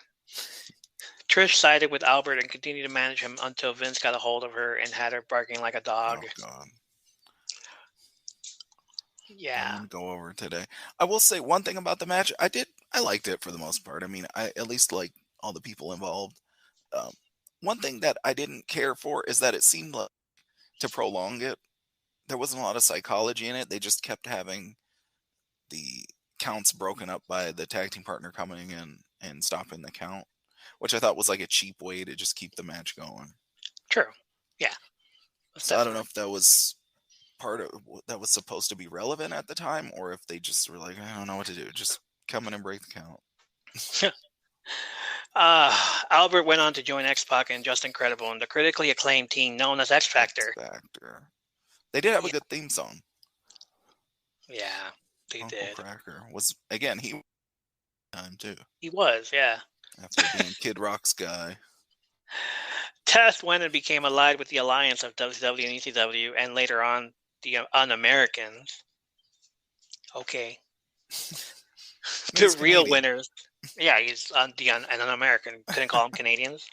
Trish sided with Albert and continued to manage him until Vince got a hold of her and had her barking like a dog. Oh, God. Yeah. Go over today. I will say one thing about the match. I liked it for the most part. I mean, I at least like all the people involved. One thing that I didn't care for is that it seemed like to prolong it, there wasn't a lot of psychology in it. They just kept having the counts broken up by the tag team partner coming in and stopping the count, which I thought was like a cheap way to just keep the match going. True. Yeah. So I don't know if that was part of that was supposed to be relevant at the time, or if they just were like, I don't know what to do. Just come in and break the count. Albert went on to join X-Pac and Just Incredible and the critically acclaimed team known as X Factor. They did have a good theme song. Yeah, they Uncle did. Cracker was, again, he time too. He was, yeah. After being Kid Rock's guy. Test went and became allied with the alliance of WCW and ECW and later on the Un-Americans. Okay. The real winners. Yeah, he's an American. Couldn't call them Canadians.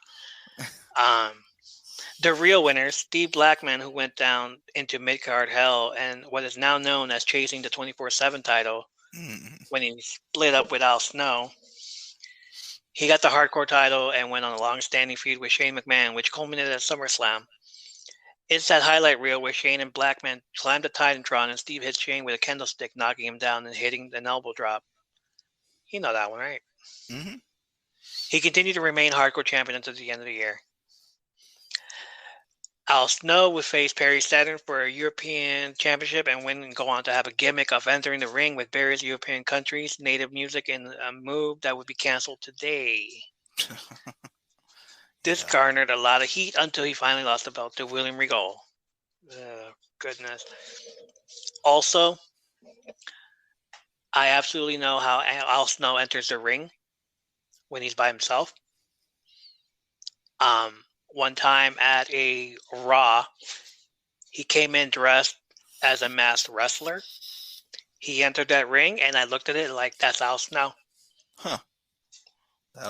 The real winners, Steve Blackman, who went down into mid-card hell and what is now known as chasing the 24/7 title when he split up with Al Snow. He got the hardcore title and went on a long-standing feud with Shane McMahon, which culminated at SummerSlam. It's that highlight reel where Shane and Blackman climbed the Titantron and Steve hit Shane with a kendo stick, knocking him down and hitting an elbow drop. You know that one, right? Mm-hmm. He continued to remain hardcore champion until the end of the year. Al Snow would face Perry Saturn for a European championship and win and go on to have a gimmick of entering the ring with various European countries, native music, and a move that would be canceled today. This garnered a lot of heat until he finally lost the belt to William Regal. Oh, goodness. Also, I absolutely know how Al Snow enters the ring when he's by himself. One time at a Raw, he came in dressed as a masked wrestler. He entered that ring, and I looked at it like, that's Al Snow. Huh.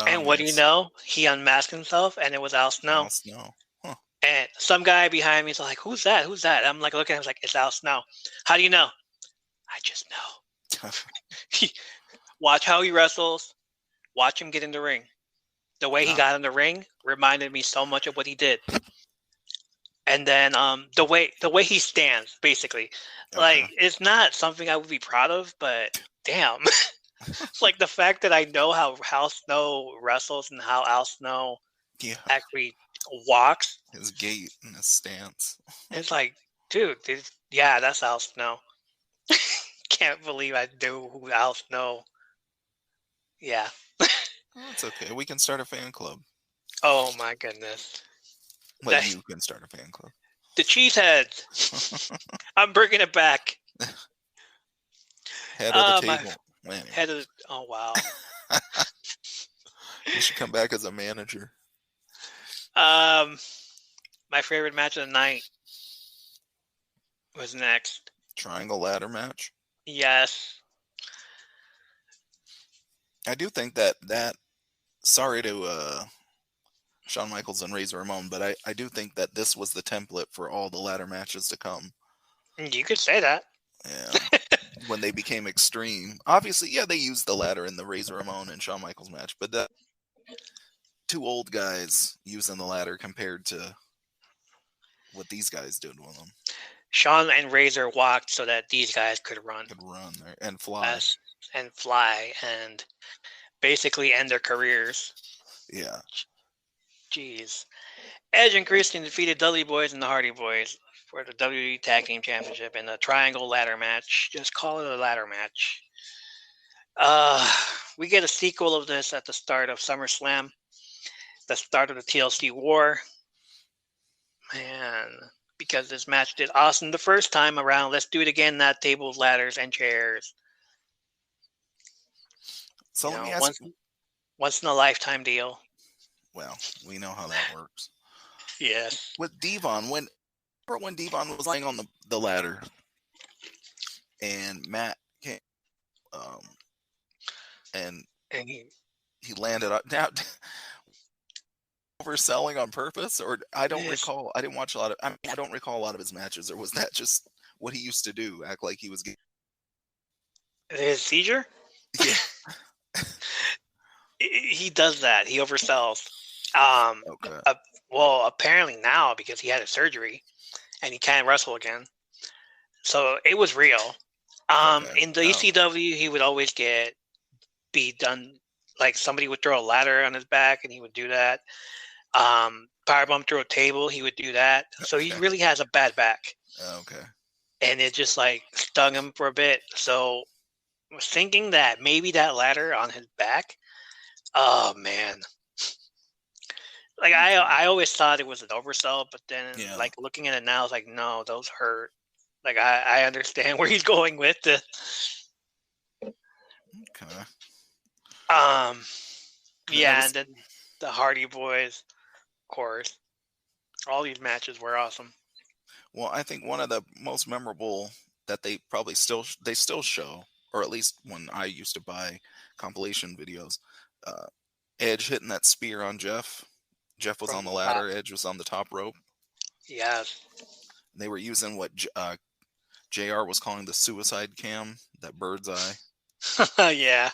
And what do you know? He unmasked himself, and it was Al Snow. Al Snow. Huh. And some guy behind me is like, who's that? Who's that? I'm like, looking at him, like, it's Al Snow. How do you know? I just know. Watch how he wrestles. Watch him get in the ring. The way he got in the ring reminded me so much of what he did. And then the way he stands, basically. Like, it's not something I would be proud of, but damn. It's like the fact that I know how Al Snow wrestles and how Al Snow actually walks. His gait and his stance. It's like, dude, that's Al Snow. Can't believe I knew who Al Snow. Yeah. It's okay. We can start a fan club. Oh my goodness. You can start a fan club. The Cheeseheads. I'm bringing it back. Head of the table. Anyway. Oh wow. You should come back as a manager. My favorite match of the night was next. Triangle ladder match? Yes. I do think that sorry to Shawn Michaels and Razor Ramon, but I do think that this was the template for all the ladder matches to come. You could say that. Yeah. When they became extreme. Obviously, yeah, they used the ladder in the Razor Ramon and Shawn Michaels match, but that two old guys using the ladder compared to what these guys did with them. Shawn and Razor walked so that these guys could run. Could run and fly. And fly and basically end their careers. Yeah. Jeez. Edge and Christian defeated Dudley Boys and the Hardy Boys for the WWE Tag Team Championship in a triangle ladder match. Just call it a ladder match. We get a sequel of this at the start of SummerSlam, the start of the TLC War. Man, because this match did awesome the first time around, let's do it again. That tables, ladders, and chairs. So let me ask you. Once in a lifetime deal. Well, we know how that works. Yes. With Devon, when Devon was laying on the ladder and Matt came, and he landed up. Now, overselling on purpose, or I don't recall. I didn't watch a lot of. I don't recall a lot of his matches. Or was that just what he used to do? Act like he was getting his seizure? Yeah. He does that. He oversells. Okay. Well, apparently now because he had a surgery and he can't wrestle again. So it was real. In the ECW, he would always be done like somebody would throw a ladder on his back and he would do that. Powerbomb through a table, he would do that. So he really has a bad back. Okay. And it just like stung him for a bit. So I was thinking that maybe that ladder on his back. Oh man. Like I always thought it was an oversell, but then like looking at it now, it's like no, those hurt. Like I understand where he's going with this. Okay. Yeah, and then the Hardy Boys, of course. All these matches were awesome. Well, I think one of the most memorable that they probably still show, or at least when I used to buy compilation videos, Edge hitting that spear on Jeff. Jeff was on the ladder. Edge was on the top rope. Yes. They were using what JR was calling the suicide cam, that bird's eye. Yeah.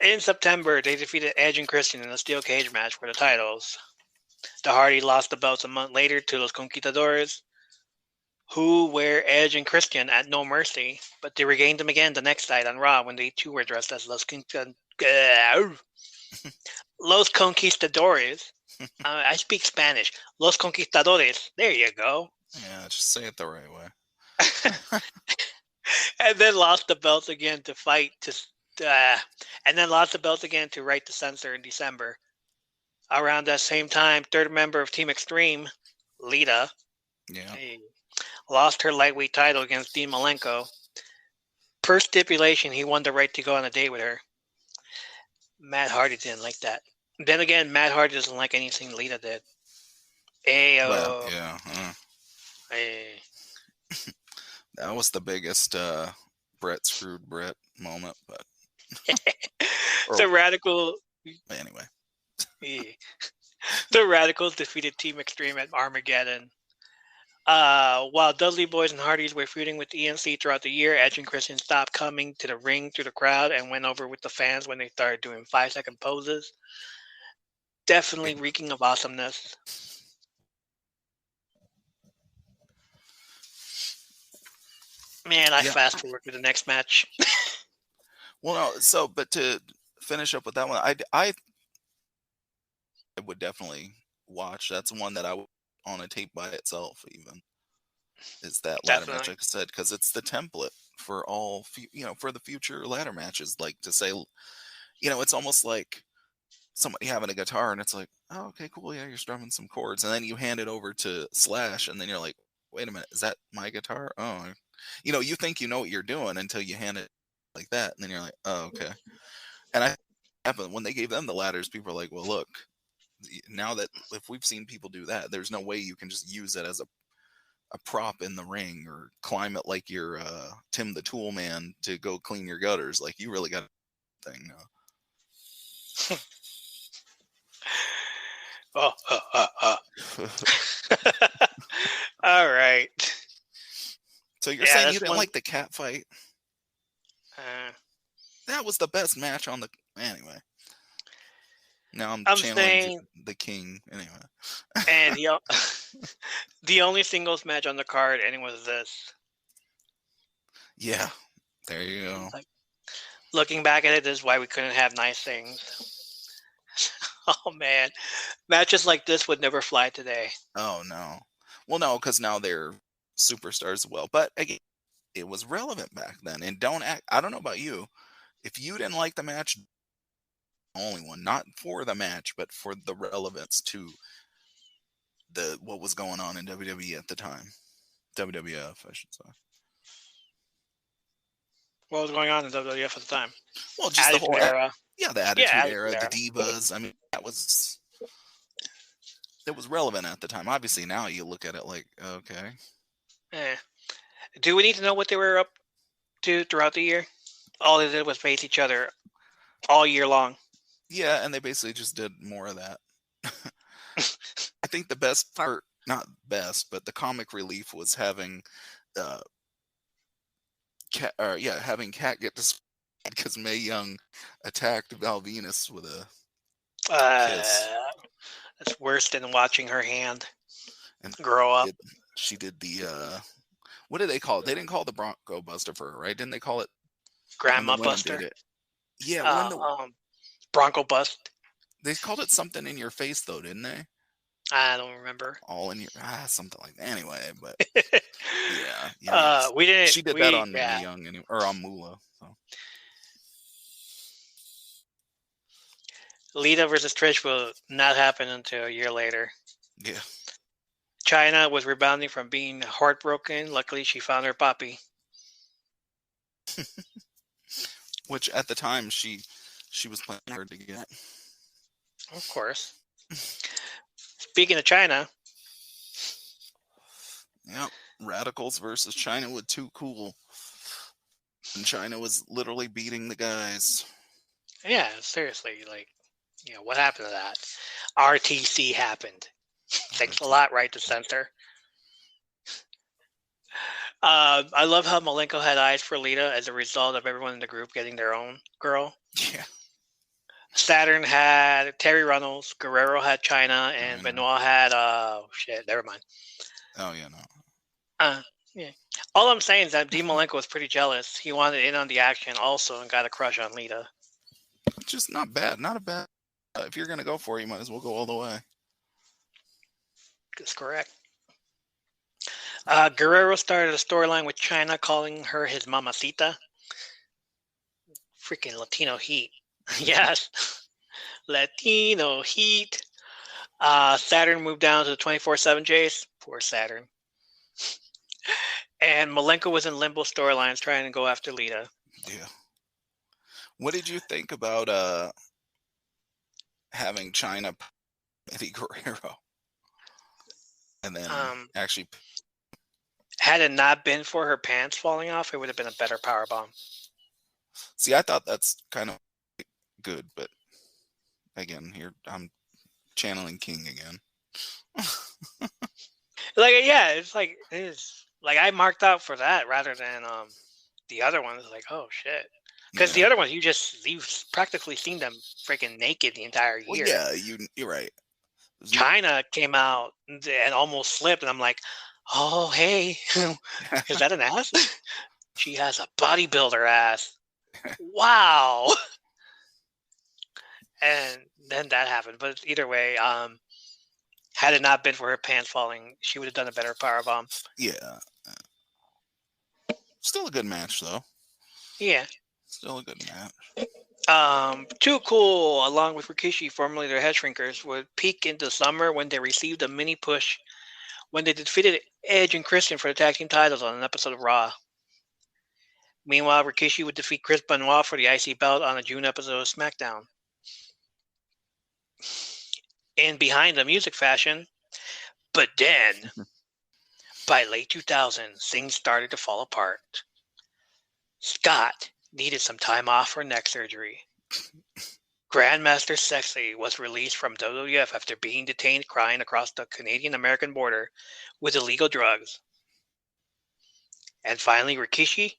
In September, they defeated Edge and Christian in a steel cage match for the titles. The Hardy lost the belts a month later to Los Conquistadores, who were Edge and Christian at No Mercy, but they regained them again the next night on Raw when they too were dressed as Los Conquistadores. I speak Spanish. Los Conquistadores. There you go. Yeah, just say it the right way. And then lost the belts again to fight and then lost the belts again to Right to Censor in December. Around that same time, third member of Team Extreme, Lita, lost her lightweight title against Dean Malenko. Per stipulation, he won the right to go on a date with her. Matt Hardy didn't like that. Then again, Matt Hardy doesn't like anything Lita did. Ayo. Well, yeah. Hey. That was the biggest Brett screwed Brett moment, but the Radical. Anyway, the Radicals defeated Team Extreme at Armageddon. While Dudley Boys and Hardys were feuding with ENC throughout the year, Edge and Christian stopped coming to the ring through the crowd and went over with the fans when they started doing 5-second poses. Definitely reeking of awesomeness. Man, I fast forward to the next match. Well, no. But to finish up with that one, I would definitely watch. That's one that I would on a tape by itself. Even is that ladder match, like I said, because it's the template for all for the future ladder matches. Like to say, it's almost like somebody having a guitar and it's like, oh, okay, cool, yeah, you're strumming some chords, and then you hand it over to Slash, and then you're like, wait a minute, is that my guitar? Oh. You think you know what you're doing until you hand it like that, and then you're like, oh, okay. And happened when they gave them the ladders, people are like, well, look, now that if we've seen people do that, there's no way you can just use it as a prop in the ring or climb it like you're Tim the Tool Man to go clean your gutters. Like, you really got a thing now. All right. So you're Yeah, saying that's you didn't one. like the cat fight? That was the best match on the. Anyway. Now I'm I'm channeling saying, the king. Anyway. and the only singles match on the card, and it was this. Yeah. There you go. Like, looking back at it, this is why we couldn't have nice things. Oh man, matches like this would never fly today. Oh no. Well, no, because now they're superstars as well. But again, it was relevant back then. And don't act. I don't know about you. If you didn't like the match, only one, not for the match, but for the relevance to what was going on in WWE at the time. WWF, I should say. What was going on in WWF at the time? Well, just the Attitude whole Era. yeah, the Attitude Attitude Era, the Era. Divas. I mean, it was relevant at the time. Obviously, now you look at it like, okay. Do we need to know what they were up to throughout the year? All they did was face each other all year long. Yeah, and they basically just did more of that. I think the best part, not best, but the comic relief was having having Kat get to because Mae Young attacked Val Venus with a kiss. That's worse than watching her hand And grow up. She did the what did they call it? They didn't call it the Bronco Buster for her, right? Didn't they call it Grandma when the women Buster. did it? Yeah, when the Bronco Bust. they called it something in your face though, didn't they? I don't remember. All in your something like that. Anyway, but yeah. We didn't. She did that on Mae Young or on Moolah. So. Lita versus Trish will not happen until a year later. Yeah. China was rebounding from being heartbroken. Luckily, she found her poppy. Which at the time she was playing hard to get. Of course. Speaking of China. Yep. Radicals versus China with Too Cool. And China was literally beating the guys. Yeah, seriously. What happened to that? RTC happened. Thanks a lot, right to censor. I love how Malenko had eyes for Lita as a result of everyone in the group getting their own girl. Yeah. Saturn had Terry Runnels, Guerrero had China, and Benoit had never mind. Oh yeah, no. Yeah. All I'm saying is that Dean Malenko was pretty jealous. He wanted in on the action also and got a crush on Lita. Just not bad. Not a bad. If you're gonna go for it, you might as well go all the way. That's correct. Guerrero started a storyline with China, calling her his mamacita. Freaking Latino heat. Yes. Latino heat. Saturn moved down to the 24/7 Jace. Poor Saturn. And Malenko was in limbo storylines trying to go after Lita. Yeah. What did you think about having China Eddie Guerrero? And then actually... Had it not been for her pants falling off, it would have been a better powerbomb. See, I thought that's kind of good, but again, here I'm channeling King again. It's like I marked out for that rather than the other ones. Like, oh shit, because the other ones you've practically seen them freaking naked the entire year. Well, yeah, you're right. China came out and almost slipped, and I'm like, oh hey, is that an ass? She has a bodybuilder ass. Wow. And then that happened. But either way, had it not been for her pants falling, she would have done a better powerbomb. Yeah. Still a good match, though. Yeah. Still a good match. Too Cool, along with Rikishi, formerly their head shrinkers, would peak into summer when they received a mini push when they defeated Edge and Christian for the tag team titles on an episode of Raw. Meanwhile, Rikishi would defeat Chris Benoit for the IC belt on a June episode of SmackDown. And behind the music fashion, but then, by late 2000, things started to fall apart. Scott needed some time off for neck surgery. Grandmaster Sexy was released from WWF after being detained crying across the Canadian-American border with illegal drugs. And finally, Rikishi.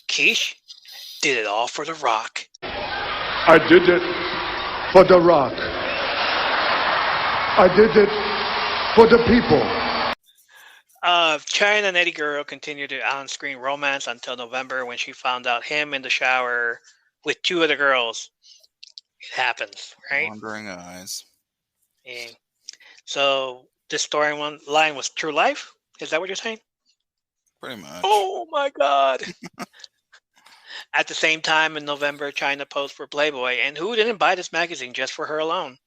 Kish did it all for The Rock. I did it for The Rock. I did it for the people. China and Eddie Guerrero continued their on-screen romance until November when she found out him in the shower with two other girls. It happens, right? Wandering eyes. Yeah. So this storyline was true life? Is that what you're saying? Pretty much. Oh my God. At the same time in November, China posed for Playboy. And who didn't buy this magazine just for her alone?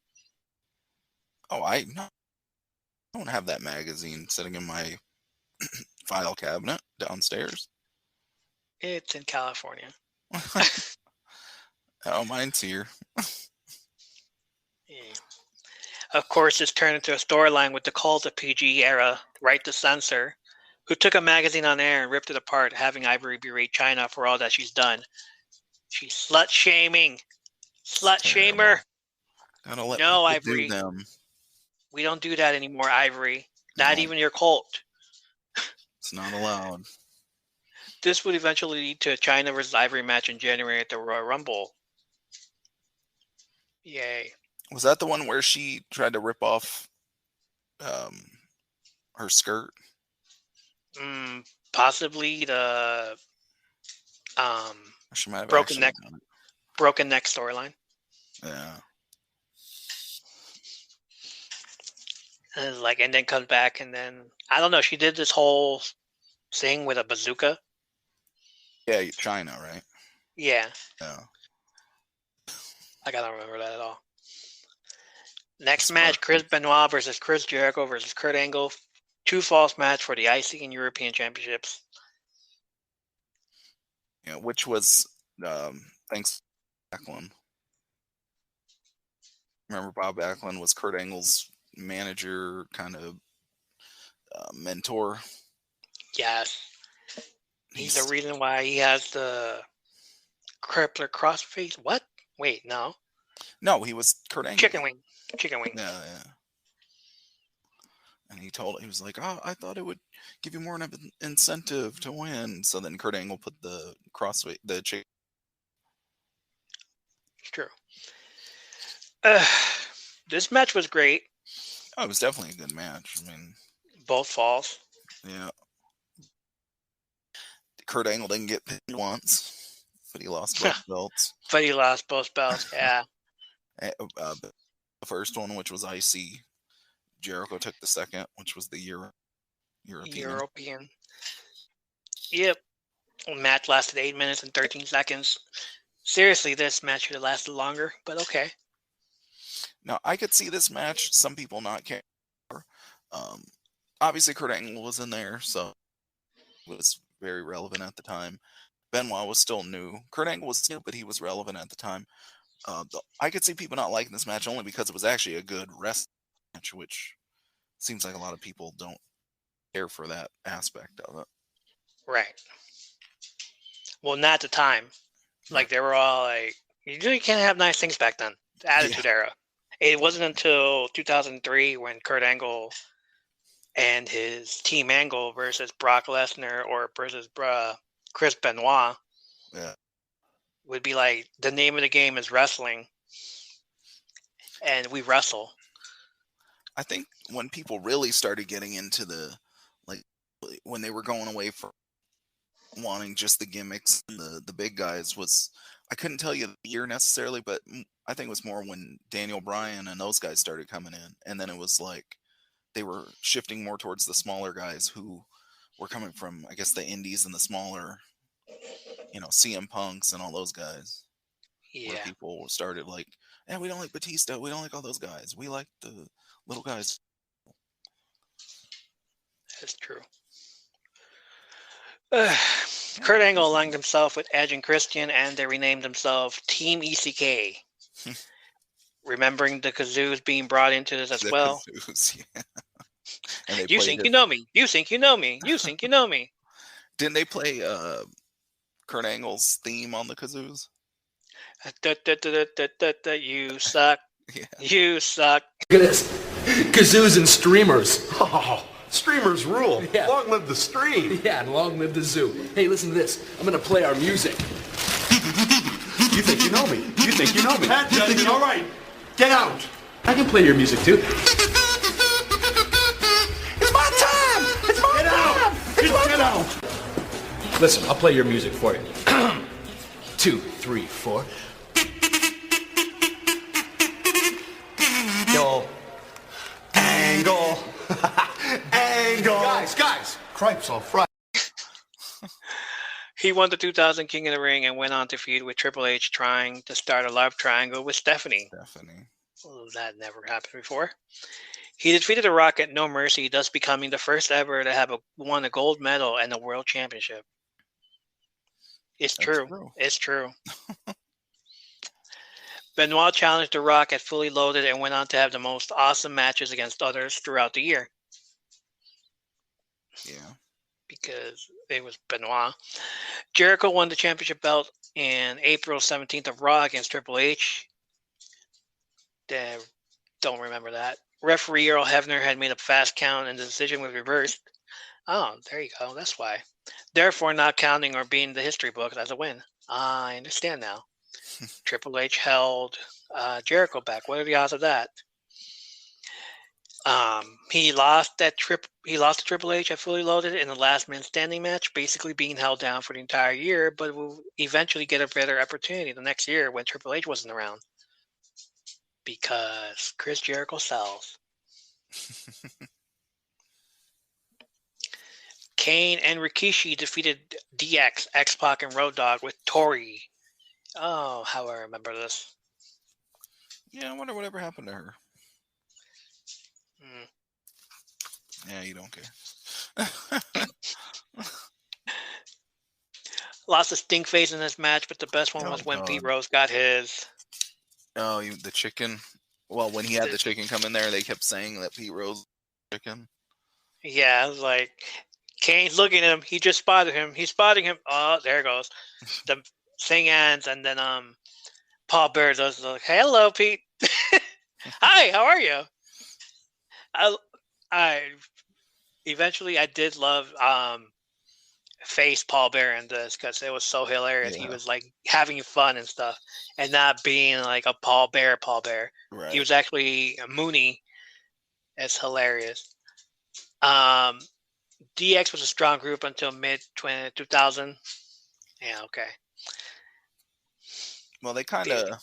Oh, I don't have that magazine sitting in my file cabinet downstairs. It's in California. Oh, mine's here. Yeah. Of course, this turned into a storyline with the cult of PG era, Right to Censor, who took a magazine on air and ripped it apart, having Ivory berate China for all that she's done. She's slut-shaming. Slut-shamer. Gotta let No, people Ivory. do them. We don't do that anymore, Ivory. Not No. even your cult. It's not allowed. This would eventually lead to a China versus Ivory match in January at the Royal Rumble. Yay. Was that the one where she tried to rip off her skirt? Possibly the She might have broken actually neck done it. broken neck storyline. Yeah. And then comes back, and then I don't know. She did this whole thing with a bazooka. Yeah, China, right? Yeah, Yeah. I don't remember that at all. Next match: Chris Benoit versus Chris Jericho versus Kurt Angle. True false match for the IC and European Championships. Yeah, which was thanks to Backlund. Remember, Bob Backlund was Kurt Angle's manager, kind of mentor. Yes, he's the reason why he has the crippler crossface. What? Wait, no. No, he was Kurt Angle. Chicken wing. Yeah. And he was like, "Oh, I thought it would give you more of an incentive to win." So then Kurt Angle put the crossface, the chicken. It's true. This match was great. Oh, it was definitely a good match. I mean, both falls. Yeah. Kurt Angle didn't get pinned once, but he lost both belts. But he lost both belts, yeah. The first one, which was IC, Jericho took the second, which was the European. Yep. Match lasted 8 minutes and 13 seconds. Seriously, this match should have lasted longer, but okay. Now, I could see this match, some people not care. Obviously, Kurt Angle was in there, so it was very relevant at the time. Benoit was still new. Kurt Angle was new, but he was relevant at the time. I could see people not liking this match only because it was actually a good wrestling match, which seems like a lot of people don't care for that aspect of it. Right. Well, not at the time. Like, they were all like, you really can't have nice things back then. The Attitude Era. It wasn't until 2003 when Kurt Angle and his Team Angle versus Brock Lesnar or versus Chris Benoit would be like, the name of the game is wrestling, and we wrestle. I think when people really started getting into when they were going away from wanting just the gimmicks and the big guys was, I couldn't tell you the year necessarily, but I think it was more when Daniel Bryan and those guys started coming in. And then it was like they were shifting more towards the smaller guys who were coming from, I guess, the indies and the smaller, CM Punks and all those guys. Yeah. Where people started like, we don't like Batista. We don't like all those guys. We like the little guys. That's true. Kurt Angle aligned himself with Edge and Christian, and they renamed themselves Team ECK. Remembering the kazoos being brought into this as well. Kazoos, yeah. And you think you know me. You think you know me. You think you know me. Didn't they play Kurt Angle's theme on the kazoos? You suck. Yeah. You suck. Look at this. Kazoos and streamers. Oh, Streamers rule. Yeah. Long live the stream. Yeah, and long live the zoo. Hey, listen to this. I'm gonna play our music. You think you know me. You think you know me. Pat does it. All right. Get out. I can play your music too. It's my time! It's my time! Get out. Listen, I'll play your music for you. 2, 3, 4. Yo. Angle. Angle. Guys. Cripes all fried. He won the 2000 King of the Ring and went on to feud with Triple H, trying to start a love triangle with Stephanie. Well, that never happened before. He defeated The Rock at No Mercy, thus becoming the first ever to have won a gold medal and a world championship. It's true. It's true. Benoit challenged The Rock at Fully Loaded and went on to have the most awesome matches against others throughout the year. Yeah. Because it was Benoit. Jericho won the championship belt in April 17th of Raw against Triple H. Don't remember that. Referee Earl Hebner had made a fast count and the decision was reversed. Oh, there you go. That's why. Therefore, not counting or being in the history book as a win. I understand now. Triple H held Jericho back. What are the odds of that? He lost to Triple H at Fully Loaded in the last man standing match, basically being held down for the entire year, but will eventually get a better opportunity the next year when Triple H wasn't around. Because Chris Jericho sells. Kane and Rikishi defeated DX, X-Pac, and Road Dogg with Tori. Oh, how I remember this. Yeah, I wonder whatever happened to her. Yeah, you don't care. Lots of stink face in this match, but the best one was when Pete Rose got his. Oh, the chicken. Well, when he had the chicken come in there, they kept saying that Pete Rose chicken. Yeah, it was like Kane's looking at him. He just spotted him. He's spotting him. Oh, there it goes. The thing ends, and then Paul Bear does like, "Hello, Pete. Hi, how are you?" I eventually I did love face Paul Bear in this because it was so hilarious. Yeah. He was like having fun and stuff, and not being like a Paul Bear. Right. He was actually a Mooney. It's hilarious. DX was a strong group until mid 2000. Yeah, okay. Well, they kind of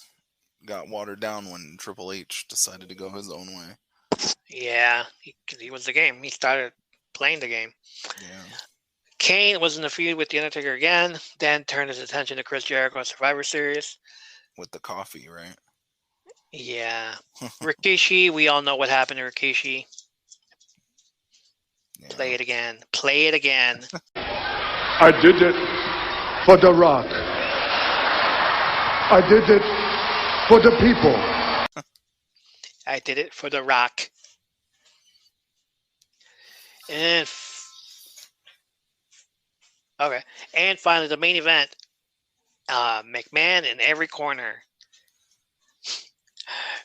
got watered down when Triple H decided to go his own way. Yeah, he was the game. He started playing the game. Yeah. Kane was in a feud with The Undertaker again, then turned his attention to Chris Jericho at Survivor Series. With the coffee, right? Yeah. Rikishi, we all know what happened to Rikishi. Yeah. Play it again. Play it again. I did it for The Rock. I did it for the people. I did it for The Rock. And okay. And finally, the main event. McMahon in every corner.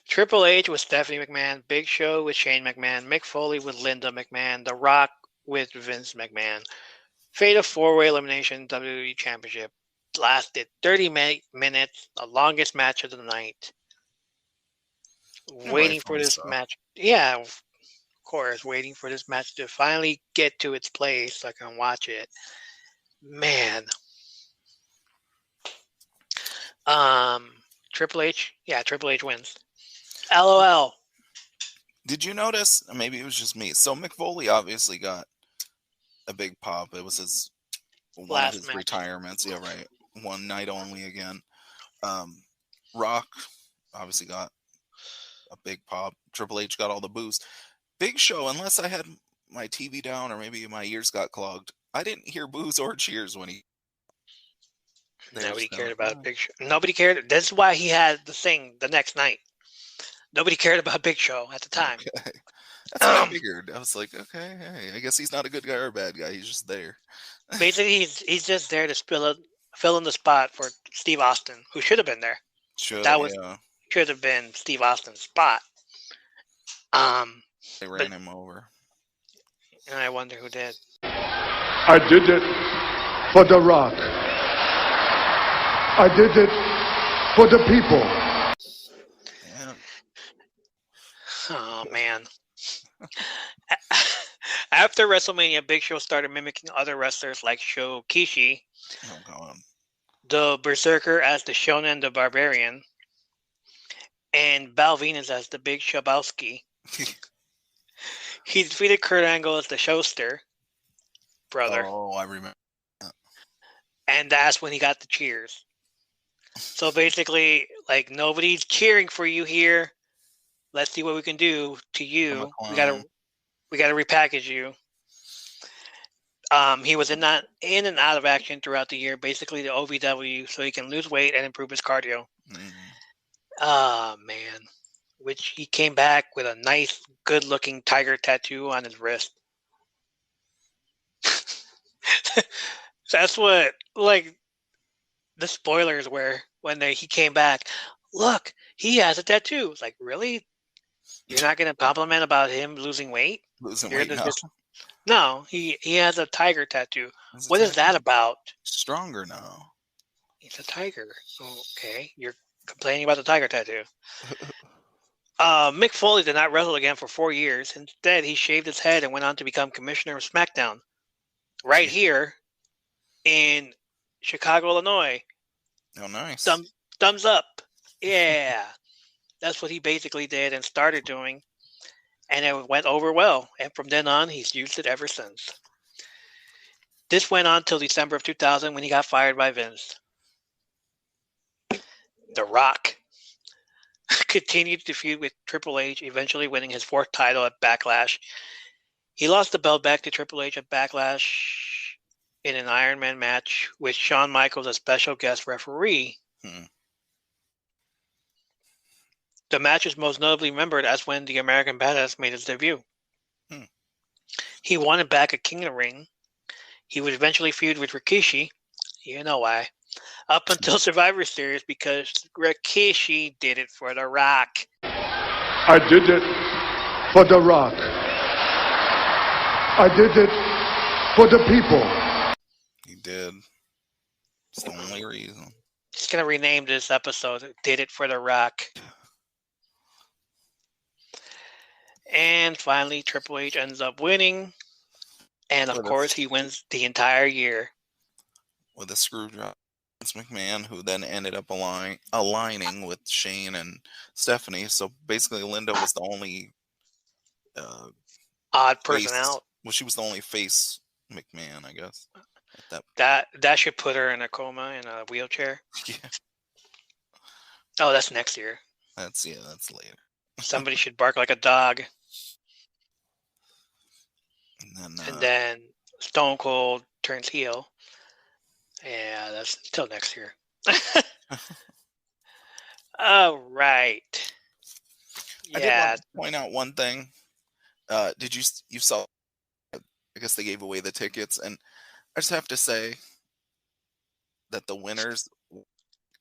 Triple H with Stephanie McMahon, Big Show with Shane McMahon, Mick Foley with Linda McMahon, The Rock with Vince McMahon. Fatal 4-way elimination WWE Championship. Lasted 30 minutes, the longest match of the night. Waiting for this match. Yeah, of course, waiting for this match to finally get to its place so I can watch it. Man. Triple H? Yeah, Triple H wins. LOL. Did you notice? Maybe it was just me. So Mick Foley obviously got a big pop. It was one of his retirements. Yeah, right. One night only again. Rock obviously got a big pop. Triple H got all the boos. Big Show, unless I had my TV down or maybe my ears got clogged, I didn't hear boos or cheers when he. Nobody cared about Big Show. Nobody cared. That's why he had the thing the next night. Nobody cared about Big Show at the time. Okay. That's what I figured. I was like, okay, hey, I guess he's not a good guy or a bad guy. He's just there. Basically, he's just there to fill in the spot for Steve Austin, who should have been there. Should have been Steve Austin's spot. They ran him over. And I wonder who did. I did it for The Rock. I did it for the people. Yeah. Oh, man. After WrestleMania, Big Show started mimicking other wrestlers like Sho Kishi, Oh God. the Berserker as the Shonen the Barbarian, and Val Venus as the Big Shabowski. He defeated Kurt Angle as the Showster brother, Oh, I remember. and that's when he got the cheers. So basically, like, nobody's cheering for you here. Let's see what we can do to you. We gotta repackage you. He was in and out of action throughout the year, basically the OVW, so he can lose weight and improve his cardio. Ah, man. Which he came back with a nice, good-looking tiger tattoo on his wrist. That's what, like, the spoilers were when he came back. Look, he has a tattoo. It's like, really? You're not going to compliment about him losing weight? Losing You're weight now. No, he has a tiger tattoo. It's a What is tattoo. that about? Stronger now. He's a tiger. Okay, you're complaining about the tiger tattoo. Mick Foley did not wrestle again for 4 years. Instead, he shaved his head and went on to become commissioner of SmackDown. Right here in Chicago, Illinois. Oh, nice. Thumbs up. Yeah. That's what he basically did and started doing. And it went over well. And from then on, he's used it ever since. This went on till December of 2000 when he got fired by Vince. The Rock continued to feud with Triple H, eventually winning his 4th title at Backlash. He lost the belt back to Triple H at Backlash in an Iron Man match with Shawn Michaels as special guest referee. The match is most notably remembered as when the American Badass made his debut. He won it back at King of the Ring. He would eventually feud with Rikishi. You know why. Up until Survivor Series because Rikishi did it for The Rock. I did it for The Rock. I did it for the people. He did. It's the only reason. Just going to rename this episode, Did It for The Rock. And finally, Triple H ends up winning. And of course, he wins the entire year. With a screwdriver. Vince McMahon, who then ended up aligning with Shane and Stephanie. So basically, Linda was the only odd person out. Well, she was the only face McMahon, I guess. That should put her in a coma in a wheelchair. Yeah. Oh, that's next year. That's later. Somebody should bark like a dog. And then Stone Cold turns heel. Yeah, that's till next year. All right. I did want to point out one thing. Did you saw? I guess they gave away the tickets, and I just have to say that the winners.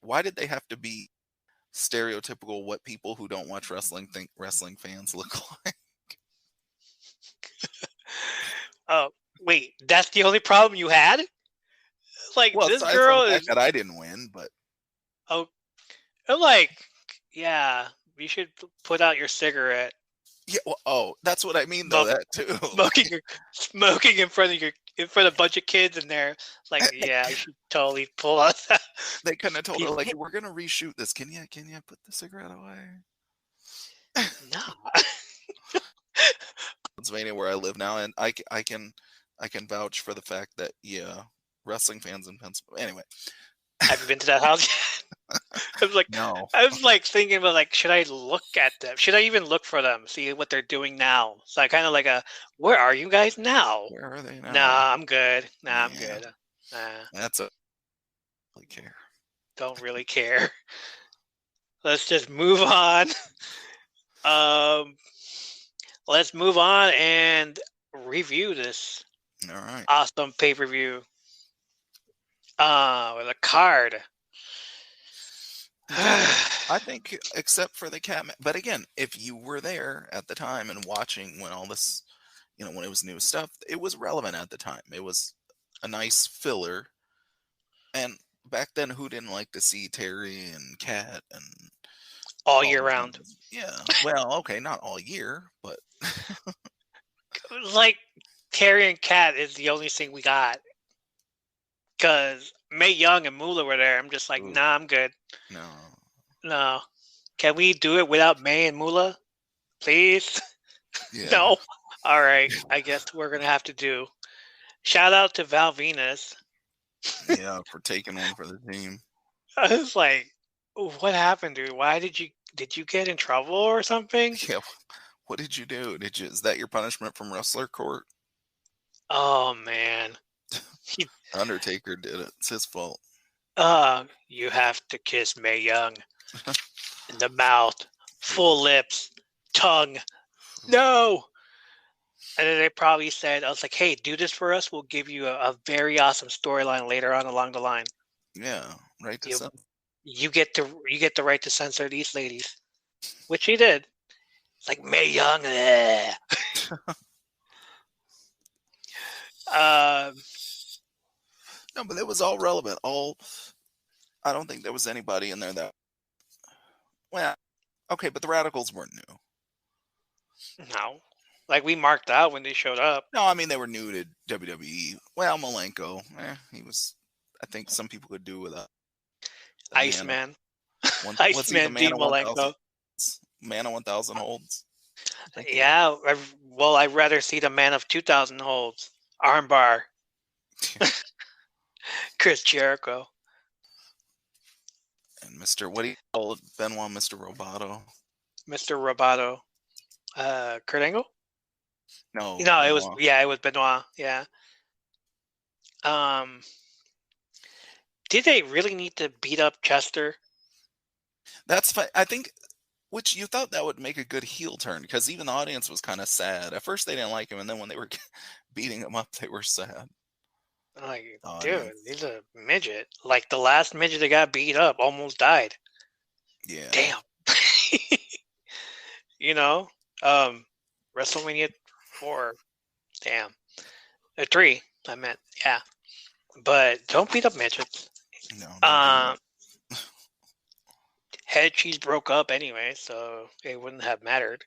Why did they have to be stereotypical? What people who don't watch wrestling think wrestling fans look like? Oh, wait, that's the only problem you had? Like, well, this girl is that I didn't win, but I'm like, yeah, you should put out your cigarette. Yeah, well, that's what I mean though. That too. Smoking in front of a bunch of kids in there. Like, yeah, you should totally pull out that. They couldn't have told her like, we're gonna reshoot this. Can you put the cigarette away? No. Pennsylvania, where I live now, and I can vouch for the fact that wrestling fans in Pennsylvania. Anyway, have you been to that house yet? I was like, no. I was like thinking about like, should I look at them? Should I even look for them? See what they're doing now? So I kind of like where are you guys now? Where are they now? Nah, I'm good. I'm good. That's a really care. Don't really care. Let's just move on. Let's move on and review this. All right. Awesome pay-per-view. With a card. I think, except for the cat, but again, if you were there at the time and watching when all this, when it was new stuff, it was relevant at the time. It was a nice filler. And back then, who didn't like to see Terry and Kat and all year round? Yeah. Well, okay, not all year, but Like Terry and Kat is the only thing we got. Because Mae Young and Moolah were there. I'm just like, Ooh. nah, I'm good. No. Can we do it without Mae and Moolah? Please? Yeah. No? All right. I guess we're going to have to do. Shout out to Val Venus. Yeah, for taking one for the team. I was like, what happened, dude? Why did you get in trouble or something? Yeah. What did you do? Is that your punishment from Wrestler Court? Oh, man. Undertaker did it. It's his fault. You have to kiss Mae Young in the mouth, full lips, tongue. No. And then they probably said, I was like, hey, do this for us. We'll give you a very awesome storyline later on along the line. Yeah, right. You get the right to censor these ladies, which he did. It's like Mae Young. No, but it was all relevant. I don't think there was anybody in there that. Well, okay, but the Radicals weren't new. No, like we marked out when they showed up. No, I mean they were new to WWE. Well, Malenko, he was. I think some people could do without. Iceman. Iceman Dean Malenko. Man of 1,000 holds. Yeah, well, I'd rather see the man of 2,000 holds. Armbar. Chris Jericho. And Mr. What do you call it? Benoit, Mr. Roboto. Mr. Roboto. Kurt Angle? No, it was Benoit. Yeah. Did they really need to beat up Chester? That's fine. I think, which you thought that would make a good heel turn because even the audience was kind of sad. At first they didn't like him, and then when they were beating him up, they were sad. Like, dude, he's a midget. Like the last midget that got beat up almost died. Yeah. Damn. WrestleMania 4. Damn. 3, I meant. Yeah. But don't beat up midgets. No. Head cheese broke up anyway, so it wouldn't have mattered.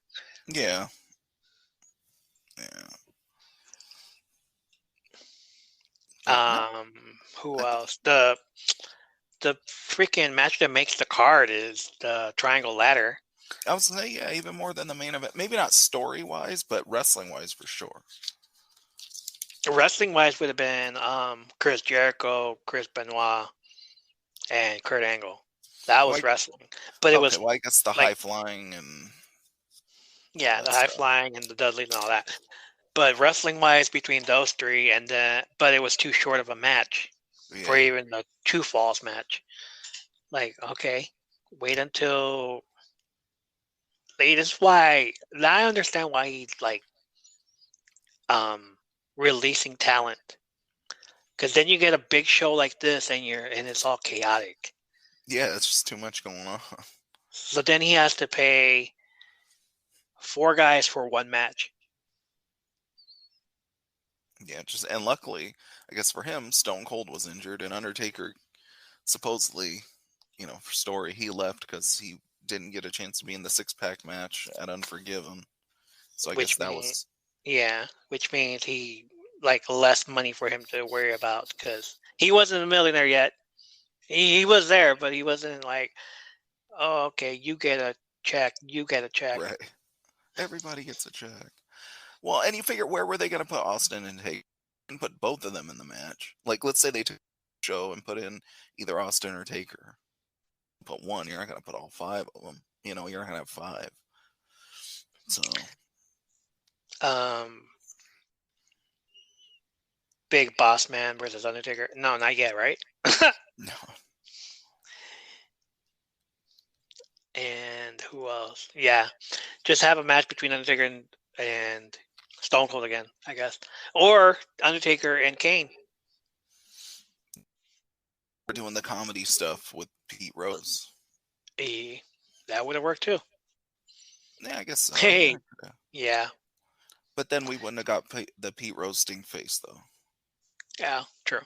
Yeah. Who else? The freaking match that makes the card is the triangle ladder. I was gonna say, yeah, even more than the main event. Maybe not story wise, but wrestling wise for sure. Wrestling wise would have been Chris Jericho, Chris Benoit, and Kurt Angle. That was wrestling. But it was I guess the high flying and the high flying and the Dudley and all that. But wrestling wise between those three but it was too short of a match for even a 2 falls match. Like, okay, wait until latest why. Now I understand why he's like releasing talent. Because then you get a big show like this and it's all chaotic. Yeah, it's just too much going on. So then he has to pay 4 guys for 1 match. Yeah, and luckily, I guess for him, Stone Cold was injured, and Undertaker supposedly, for story, he left because he didn't get a chance to be in the 6-pack match at Unforgiven. So I guess that was. Yeah, which means he less money for him to worry about because he wasn't a millionaire yet. He was there, but he wasn't like, oh, okay, you get a check, you get a check. Right. Everybody gets a check. Well, and you figure where were they going to put Austin and Taker? And put both of them in the match. Like, let's say they took a show and put in either Austin or Taker. Put one, you're not going to put all 5 of them. You're not going to have 5. So. Big Boss Man versus Undertaker. No, not yet, right? No. And who else? Yeah, just have a match between Undertaker and Stone Cold again, I guess, or Undertaker and Kane. We're doing the comedy stuff with Pete Rose. That would have worked too. Yeah, I guess so. Hey, yeah. But then we wouldn't have got the Pete roasting face though. Yeah, true.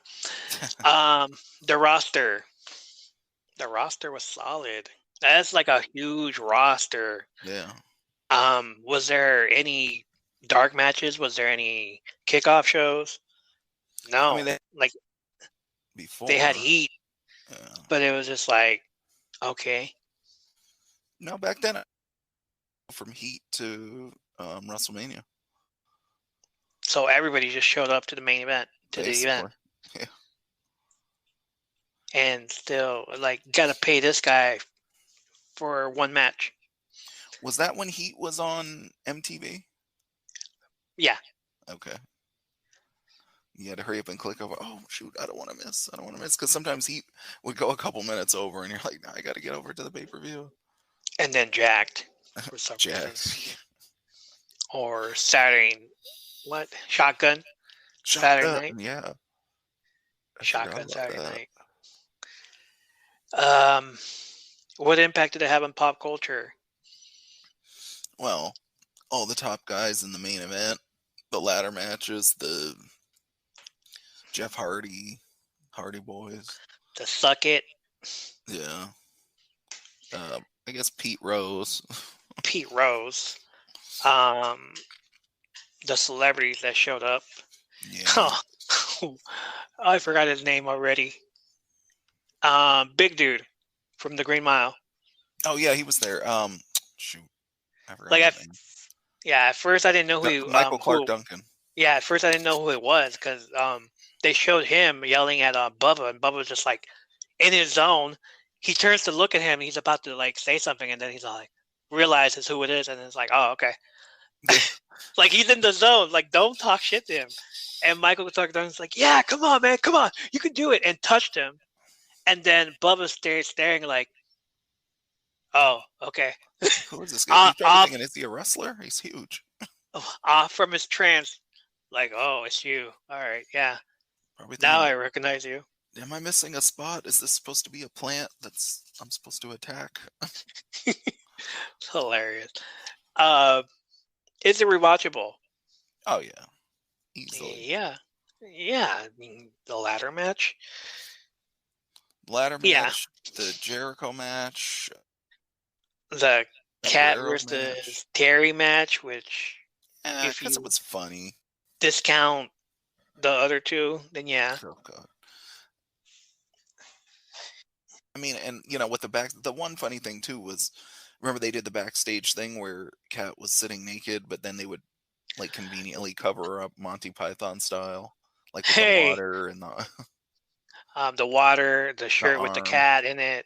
The roster was solid. That's like a huge roster. Yeah. Was there any dark matches? Was there any kickoff shows? No. I mean, they had before. heat, Yeah. but it was just like, okay. No, back then, from Heat to WrestleMania. So everybody just showed up to the main event, to the event. Yeah. And still, like, gotta pay this guy for one match. Was that when Heat was on MTV? Yeah. Okay. You had to hurry up and click over. Oh, shoot, I don't want to miss. Because sometimes Heat would go a couple minutes over, and you're like, nah, I got to get over to the pay-per-view. And then Jacked for some reason. Jacked. Or Saturday, what? Shotgun? Saturday night? Yeah. Shotgun Saturday night. What impact did it have on pop culture? Well, all the top guys in the main event, the ladder matches, the Jeff Hardy Boys. The Suck It. Yeah. I guess Pete Rose. Pete Rose. The celebrities that showed up. Yeah. Oh, I forgot his name already. Big dude from the Green Mile. Oh yeah, he was there. Shoot, I forgot. Like at first I didn't know who Michael Clark Duncan. Yeah, at first I didn't know who it was because they showed him yelling at Bubba, and Bubba was just like in his zone. He turns to look at him, and he's about to like say something, and then he's like realizes who it is, and it's like, oh, okay. Like he's in the zone. Like, don't talk shit to him. And Michael Clark Duncan's like, yeah, come on, man, come on, you can do it, and touched him. And then Bubba staring like, oh, okay. Who is this guy? He's probably thinking, is he a wrestler? He's huge. Off from his trance, like, oh, it's you. All right, yeah. Probably Now thinking, I recognize you. am I missing a spot? Is this supposed to be a plant I'm supposed to attack? It's hilarious. Is it rewatchable? Oh yeah, easily. Yeah. I mean, the ladder match. Ladder Yeah. match, the Jericho match, The Cat Guerrero versus match. Terry match, which if because you it was funny. discount the other two, then yeah. Oh god. I mean, and with the one funny thing too was, remember they did the backstage thing where Cat was sitting naked, but then they would like conveniently cover her up Monty Python style, like with the water and the water, the shirt with the arm. cat in it.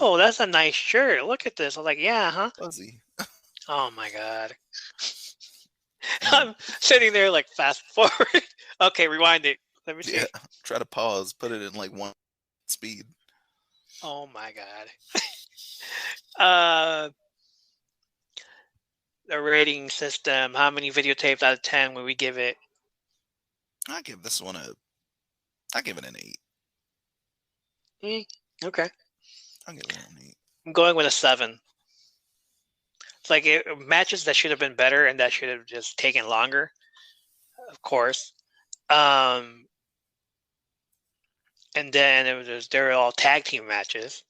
Oh, that's a nice shirt. Look at this. I'm like, yeah, huh? Fuzzy. Oh my god. I'm sitting there like fast forward. Okay, rewind it. Let me see. Yeah, try to pause, put it in like one speed. Oh my god. The rating system. How many videotapes out of 10 would we give it? I give this one I give it an 8. Okay. I'll give it an 8. I'm going with a 7. It's like matches that should have been better and that should have just taken longer, of course. And then they were all tag team matches.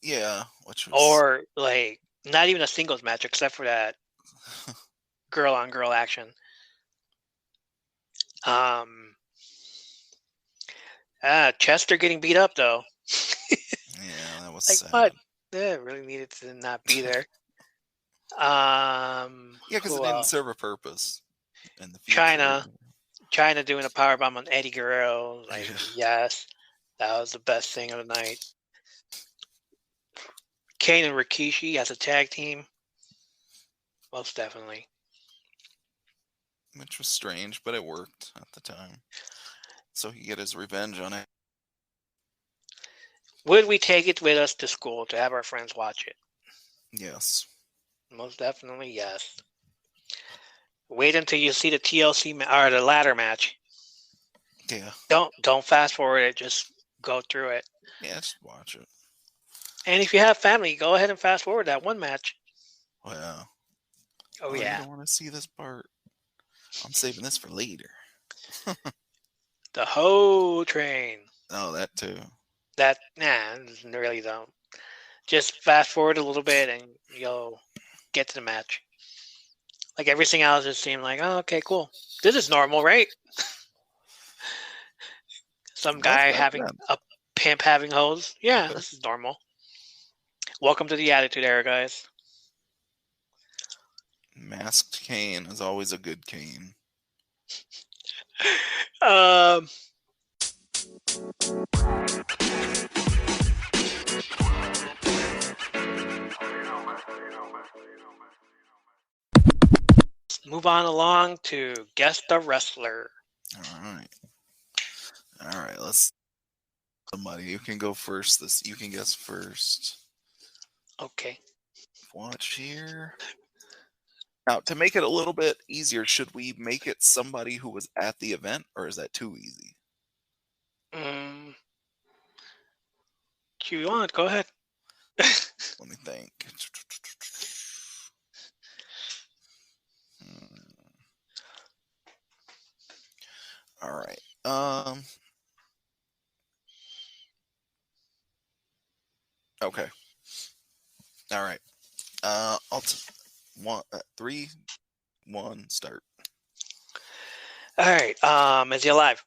Yeah, which was... Or like not even a singles match except for that girl on girl action. Chester getting beat up though. Yeah, that was like sad. what? Yeah, really needed to not be there. Yeah, because it didn't serve a purpose in the future. China doing a powerbomb on Eddie Guerrero. Like, yes, that was the best thing of the night. Kane and Rikishi as a tag team. Most definitely. Which was strange, but it worked at the time. So he get his revenge on it. Would we take it with us to school to have our friends watch it? Yes. Most definitely, yes. Wait until you see the TLC or the ladder match. Yeah. Don't fast forward it. Just go through it. Yeah, just watch it. And if you have family, go ahead and fast forward that one match. Oh yeah. Oh yeah. I don't want to see this part. I'm saving this for later. The Ho Train. Oh, that too. Really don't. Just fast forward a little bit and you'll get to the match. Like everything else just seemed like, oh, okay, cool. This is normal, right? Some guy having a pimp having hoes. Yeah, this is normal. Welcome to the Attitude Era, guys. Masked Kane is always a good Kane. Move on along to Guess the Wrestler. All right. Let's. Somebody, you can go first. You can guess first. Okay. Watch here. Now, to make it a little bit easier, should we make it somebody who was at the event, or is that too easy? If you want, go ahead. Let me think. All right. Okay. All right. I'll 3, 1, start. All right. Is he alive?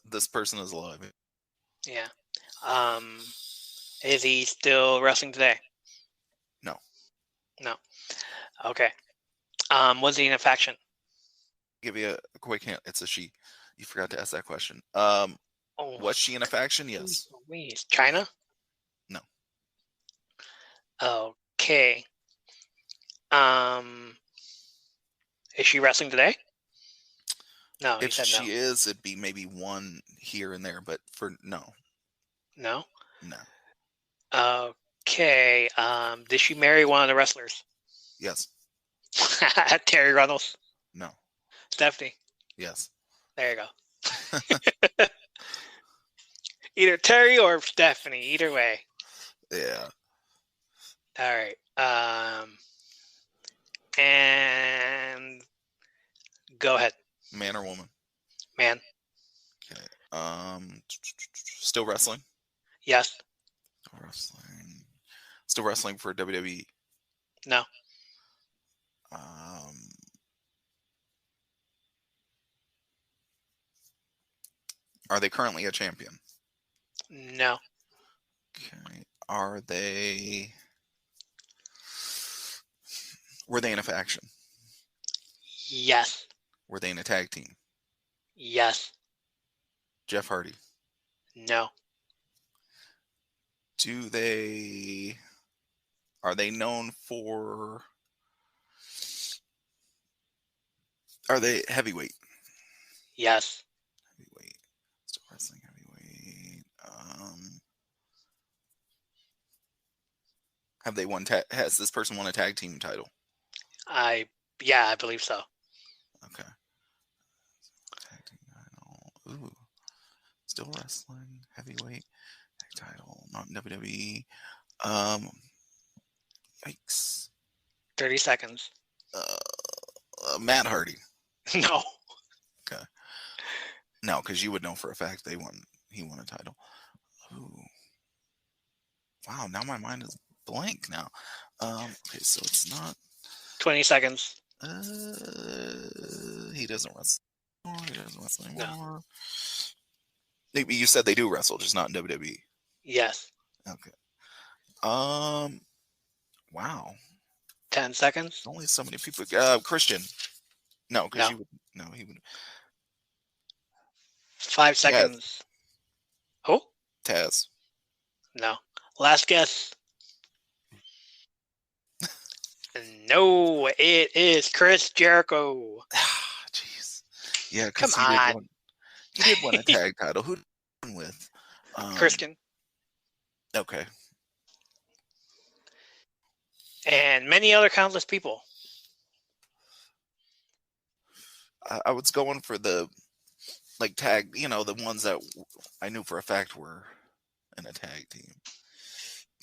This person is alive. Yeah. Is he still wrestling today? No. No. Okay. Was he in a faction? Give you a quick hint. It's a she. You forgot to ask that question. Oh, was she in a faction? Yes. China? No. Okay. Is she wrestling today? No. If you said she no. is, it'd be maybe one here and there, but for no. No. No. Okay. Did she marry one of the wrestlers? Yes. Terry Runnels. No. Stephanie. Yes. There you go. Either Terry or Stephanie. Either way. Yeah. All right. And go ahead. Man or woman? Man. Okay. Still wrestling? Yes. Still wrestling for WWE? No. Are they currently a champion? No. Okay. Were they in a faction? Yes. Were they in a tag team? Yes. Jeff Hardy? No. Are they known for? Are they heavyweight? Yes. Heavyweight. Still wrestling heavyweight. Have they won? Has this person won a tag team title? I believe so. Okay. Tag team title. Ooh. Still wrestling heavyweight tag title. Not in WWE. Yikes. 30 seconds. Matt Hardy. No. Okay. No, because you would know for a fact he won a title. Ooh. Wow, now my mind is blank now. Okay, so it's not 20 seconds. He doesn't wrestle. He doesn't wrestle anymore. No. You said they do wrestle, just not in WWE. Yes. Okay. Wow. 10 seconds. Only so many people. Christian. No, because he would. 5 seconds. Who? Taz. No. Last guess. No, it is Chris Jericho. Jeez. Yeah, because Come on. He did win a tag title. Who did he win with? Christian. Okay. And many other countless people. I was going for the tag, the ones that I knew for a fact were in a tag team.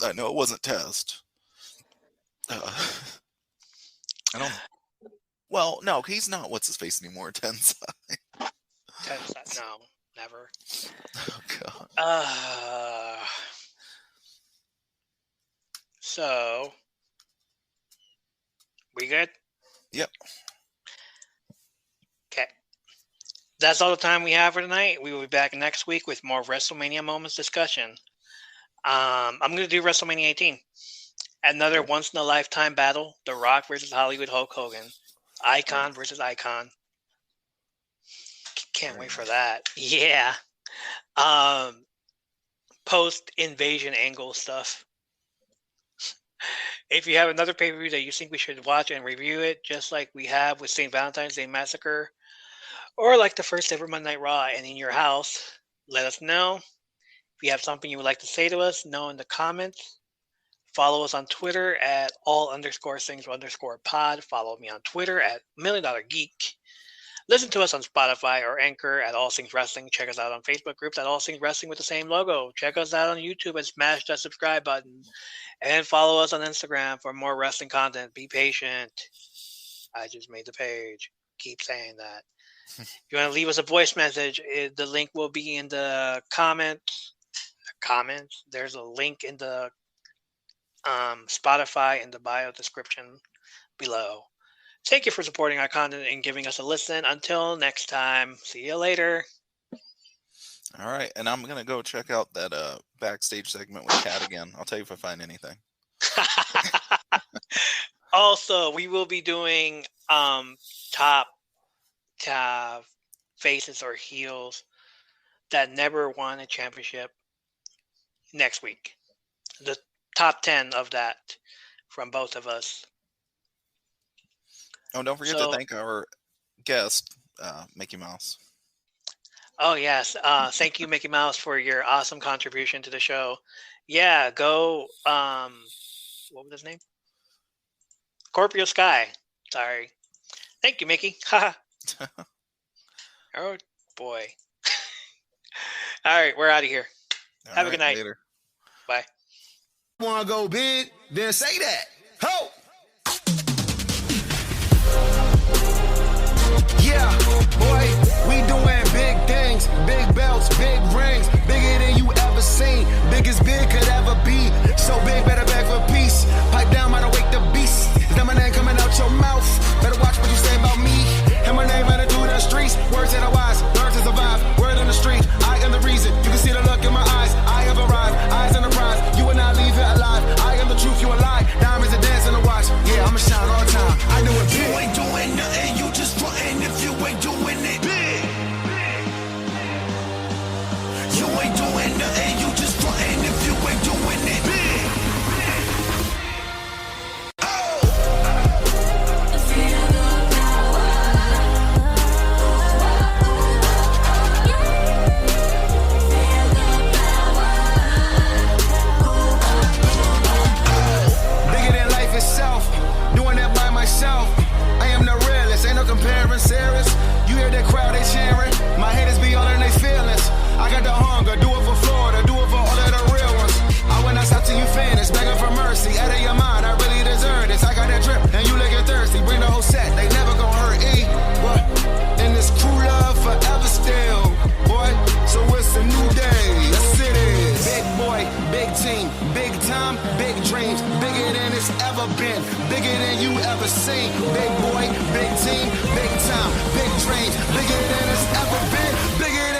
I know it wasn't Test. I don't. Well, no, he's not what's his face anymore. Tensai. No, never. Oh god. So we good? Yep. Okay. That's all the time we have for tonight. We will be back next week with more WrestleMania moments discussion. I'm going to do WrestleMania 18. Another once-in-a-lifetime battle. The Rock versus Hollywood Hulk Hogan. Icon versus Icon. Can't wait for that. Yeah. Post-invasion angle stuff. If you have another pay-per-view that you think we should watch and review it, just like we have with St. Valentine's Day Massacre, or like the first ever Monday Night Raw and in your house, let us know. If you have something you would like to say to us, know in the comments. Follow us on Twitter at all_things_pod. Follow me on Twitter at $1,000,000Geek. Listen to us on Spotify or Anchor at All Things Wrestling. Check us out on Facebook groups at All Things Wrestling with the same logo. Check us out on YouTube and smash that subscribe button. And follow us on Instagram for more wrestling content. Be patient. I just made the page. Keep saying that. If you want to leave us a voice message, the link will be in the comments. There's a link in the Spotify in the bio description below. Thank you for supporting our content and giving us a listen. Until next time, see you later. All right, and I'm gonna go check out that backstage segment with Kat again. I'll tell you if I find anything. Also, we will be doing top faces or heels that never won a championship next week. The top 10 of that from both of us. Oh, don't forget to thank our guest, Mickey Mouse. Oh, yes. Thank you, Mickey Mouse, for your awesome contribution to the show. Yeah, go, what was his name? Scorpio Sky. Sorry. Thank you, Mickey. Oh, boy. All right, we're out of here. Have a good night. Later. Bye. Wanna go big? Then say that. Ho! Yeah, boy, we doing big things, big belts, big rings, bigger than you ever seen, big as big could ever be. So big, better beg for peace. Pipe down, might wake the beast. Is that my name coming out your mouth? Better watch what you say about me. And my name running through the streets. Words in the wise, learn to survive. Word in the street, I am the reason. You can see the look in my eyes. I have arrived, eyes on the prize. You will not leave here alive. I am the truth, you a lie. Diamonds and dance in the watch. Yeah, I'ma shine all the time. I do it big. You ain't doing nothing, you just frontin' if you ain't doing it big. You ain't doing nothing, you just frontin' if you ain't doing it big. I am the realest, ain't no comparing serious. You hear that crowd, they cheering. My haters be all in their feelings. I got the hunger, do it for Florida, do it for all of the real ones. I will not stop till you finish, begging for mercy. Out of your mind, I really deserve this. I got that drip, and you looking thirsty. Bring the whole set, they never gon' hurt E. What? And this crew love forever still, boy. So it's a new day, yes it is. Big boy, big team, big time, big dreams. Bigger than it's ever been, bigger than you ever seen. Big boy, big team, big time, big dreams. Bigger than it's ever been, bigger than